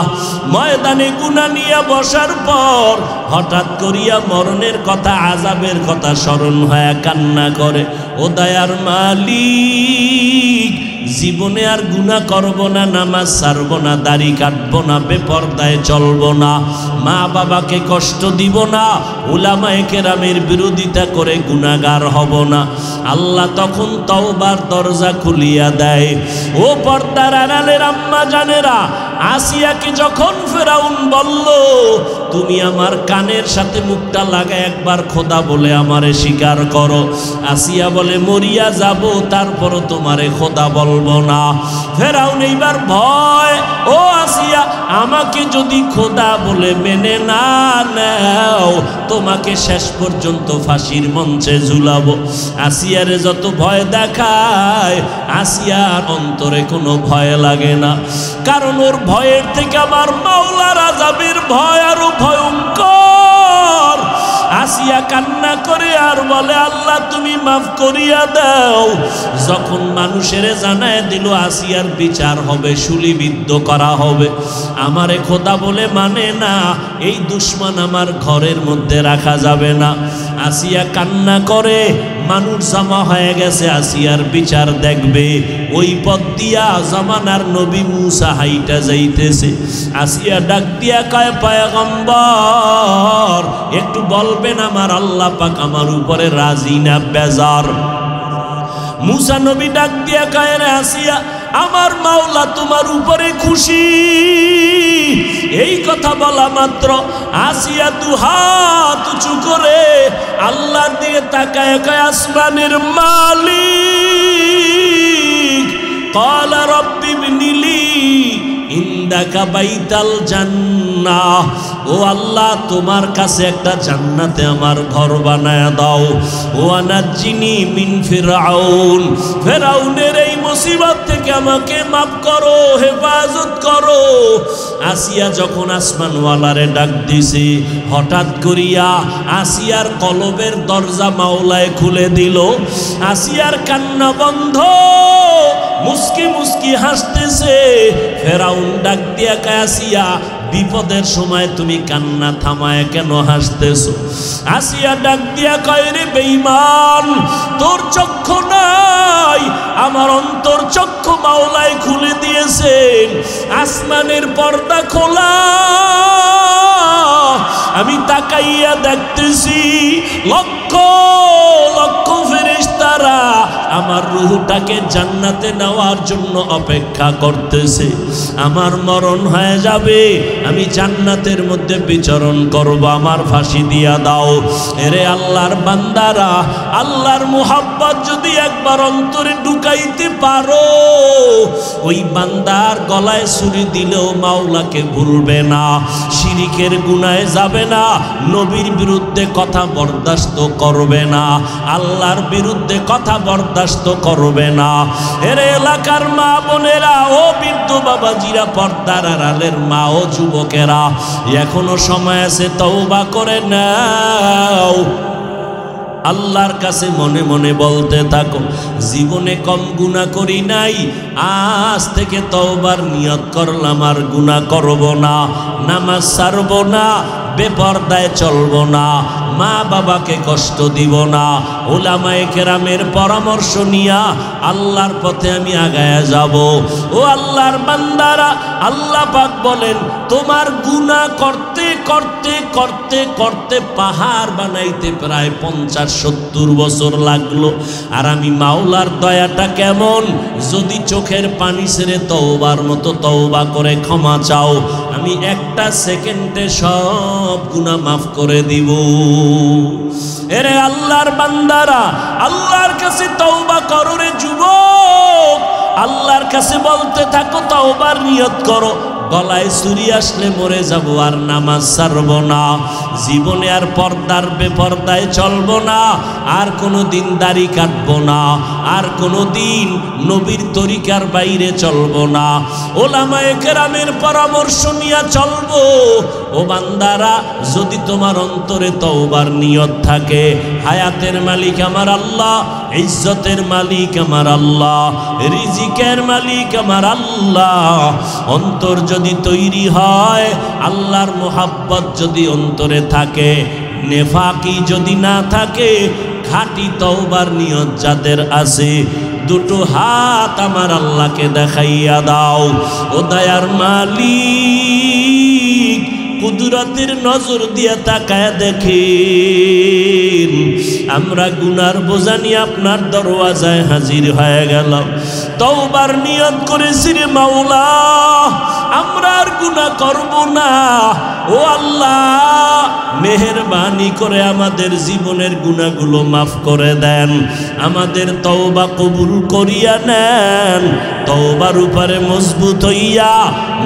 ময়দানে গুনাহ নিয়ে বসার পর হঠাৎ করিয়া মরণের কথা, আযাবের কথা স্মরণ হয়ে কান্না করে। ও দয়ার মালিক, জীবনে আর গুনাহ করব না, নামাজ ছাড়ব না, দাড়ি কাটবো না, বেপরদায় চলবো না, মা বাবাকে কষ্ট দিব না, উলামায়ে কেরামের বিরোধিতা করে গুনাহগার হব না। আল্লাহ তখন তওবার দরজা খুলিয়া দেয়। ও পর্দার আড়ালের আম্মা জানেরা, আসিয়াকে যখন ফেরাউন বলল, তুমি আমার কানের সাথে মুখটা লাগায় একবার খোদা বলে আমারে স্বীকার করো, আসিয়া বলে মরিয়া যাব তারপরও তোমারে খোদা বলবো না। ফেরাউন এইবার ভয়, ও আসিয়া, আমাকে যদি খোদা বলে মেনে না নাও, তোমাকে শেষ পর্যন্ত ফাঁসির মঞ্চে ঝুলাবো। আসিয়ারে যত ভয় দেখায়, আসিয়ার অন্তরে কোনো ভয় লাগে না, কারণ ওর ভয়ের থেকে আমার মাওলার আযাবের ভয় আরো ভয়ঙ্কর। আসিয়া কান্না করে আর বলে, আল্লাহ তুমি মাফ করিয়া দাও। যখন মানুষের জানায় দিল আসিয়ার বিচার হবে, শুলিবিদ্ধ করা হবে, আমারে খোদা বলে মানে না, এই দুশমন আমার ঘরের মধ্যে রাখা যাবে না। আসিয়া কান্না করে, মানুষ জমা হয়ে গেছে আসিয়ার বিচার দেখবে। ওই পথ দিয়া জামানার নবী মুসা হাইটা যাইতেছে। আসিয়া ডাক দিয়া কয়, পয়গম্বর, একটু বলবেন আমার আল্লাহ পাক আমার উপরে রাজি না বেজার? মুসা নবী ডাক দিয়া কয়, রে আসিয়া, আমার মাওলা তোমার উপরে খুশি। এই কথা বলা মাত্র আসিয়া 2 হাত উঁচু করে আল্লাহর দিকে তাকায় কয়, আসমানের মালিক, ক্বালা রাব্বি ইবনিলি ইনদাকা বাইতাল জান্নাহ, ও আল্লাহ তোমার কাছে একটা জান্নাতে আমার ঘর বানায় দাও। ও আনাজ্জিনি মিন ফিরআউন, ফিরআউনের এই মুসিবত থেকে আমাকে মাফ করো, হেফাজত করো। আসিয়া যখন আসমানওয়ালারে ডাক দিছে, হঠাৎ করিয়া আসিয়ার কলবের দরজা মাওলায় খুলে দিল। আসিয়ার কান্না বন্ধ, মুস্কি মুস্কি হাসতেছে। ফেরাউন ডাক দিয়া কয়, আসিয়া, বিপদের সময় তুমি কান্না থামায় কেন হাসতেছো? আসিয়া ডাক দিয়া কয়, রে বেঈমান, তোর চক্ষু নাই, আমার অন্তর চক্ষু মাওলায় খুলে দিয়েছেন। আসমানের পর্দা খোলা, আমি তাকাইয়া দেখতেছি লক্ষ লক্ষ ফেরেশতারা আমার রূহটাকে জান্নাতে নেওয়ার জন্য অপেক্ষা করতেছে। আমার মরণ হয়ে যাবে, আমি জান্নাতের মধ্যে বিচরণ করব, আমার ফাঁসি দিয়া দাও। এরে আল্লাহর বান্দারা, আল্লাহর মুহাব্বত যদি একবার অন্তরে ঢুকাইতে পারো, ওই বান্দার গলায় ছুরি দিলেও মাওলাকে ভুলবে না, শিরিকের গুনাহে যাবে না, নবীর বিরুদ্ধে কথা বরদাস্ত করবে না, আল্লাহর বিরুদ্ধে কথা বরদাস্ত করবে না। এর এলাকার মা বোনেরা, ও বৃদ্ধ বাবাজিরা, পর্দার আড়ালের মা ও যুবকেরা, এখনো সময় আছে, তওবা করে নাও। আল্লাহর কাছে মনে মনে বলতে থাকো, জীবনে কম গুনাহ করি নাই, আজ থেকে তওবার নিয়ত করলাম আর গুনাহ করব না, নামাজ ছাড়ব না, বেপরদায় চলবো না, মা বাবাকে কষ্ট দিব না, উলামায়ে কেরামের পরামর্শ নিয়া আল্লাহর পথে আমি আগায়া যাব। ও আল্লাহর বান্দারা, আল্লাহ পাক বলেন তোমার গুনাহ করতে করতে করতে করতে পাহাড় বানাইতে প্রায় 50-70 বছর লাগলো। আর আমি মাওলার দয়াটা কেমন, যদি চোখের পানি ছেড়ে তওবার মতো তওবা করে ক্ষমা চাও, আমি একটা সেকেন্ডে সব গুনাহ মাফ করে দিব। এরে আল্লাহর বান্দারা, আল্লাহর কাছে তওবা করো রে যুবক, আল্লাহর কাছে বলতে থাকো, তওবার নিয়ত করো। গলায় ছুরি আসলে মরে যাব, আর নামাজ ছাড়ব না, জীবনে আর পর্দার বেপর্দায় চলব না, আর কোনো দিন দাড়ি কাটবো না, আর কোনো দিন নবীর তরিকার বাইরে চলব না, ওলামায়ে কেরামের পরামর্শ নিয়ে চলব। ও বান্দারা, যদি তোমার অন্তরে তওবার নিয়ত থাকে, হায়াতের মালিক আমার আল্লাহ, ইজ্জতের মালিক আমার আল্লাহ, রিজিকের মালিক আমার আল্লাহ, অন্তর যদি তৈরি হয়, আল্লাহর মোহাব্বত যদি অন্তরে থাকে, নেফাকি যদি না থাকে, খাঁটি তওবার নিয়ত যাদের আছে, দুটো হাত আমার আল্লাহকে দেখাইয়া দাও। ও দয়ার মালিক, কুদরতের নজর দিয়া তাকায় দেখেন, আমরা গুনার বোঝা নিয়ে আপনার দরওয়াজায় হাজির হয়ে গেলাম, তওবার নিয়ত করেছি রে মাওলা, আমরা আর গুনাহ করব না। ও আল্লাহ, মেহেরবানি করে আমাদের জীবনের গুনাহগুলো মাফ করে দেন, আমাদের তওবা কবুল করিয়া নেন, তওবার উপরে মজবুত হইয়া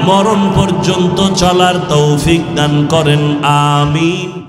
মরণ পর্যন্ত চলার তৌফিক দান করেন, আমিন।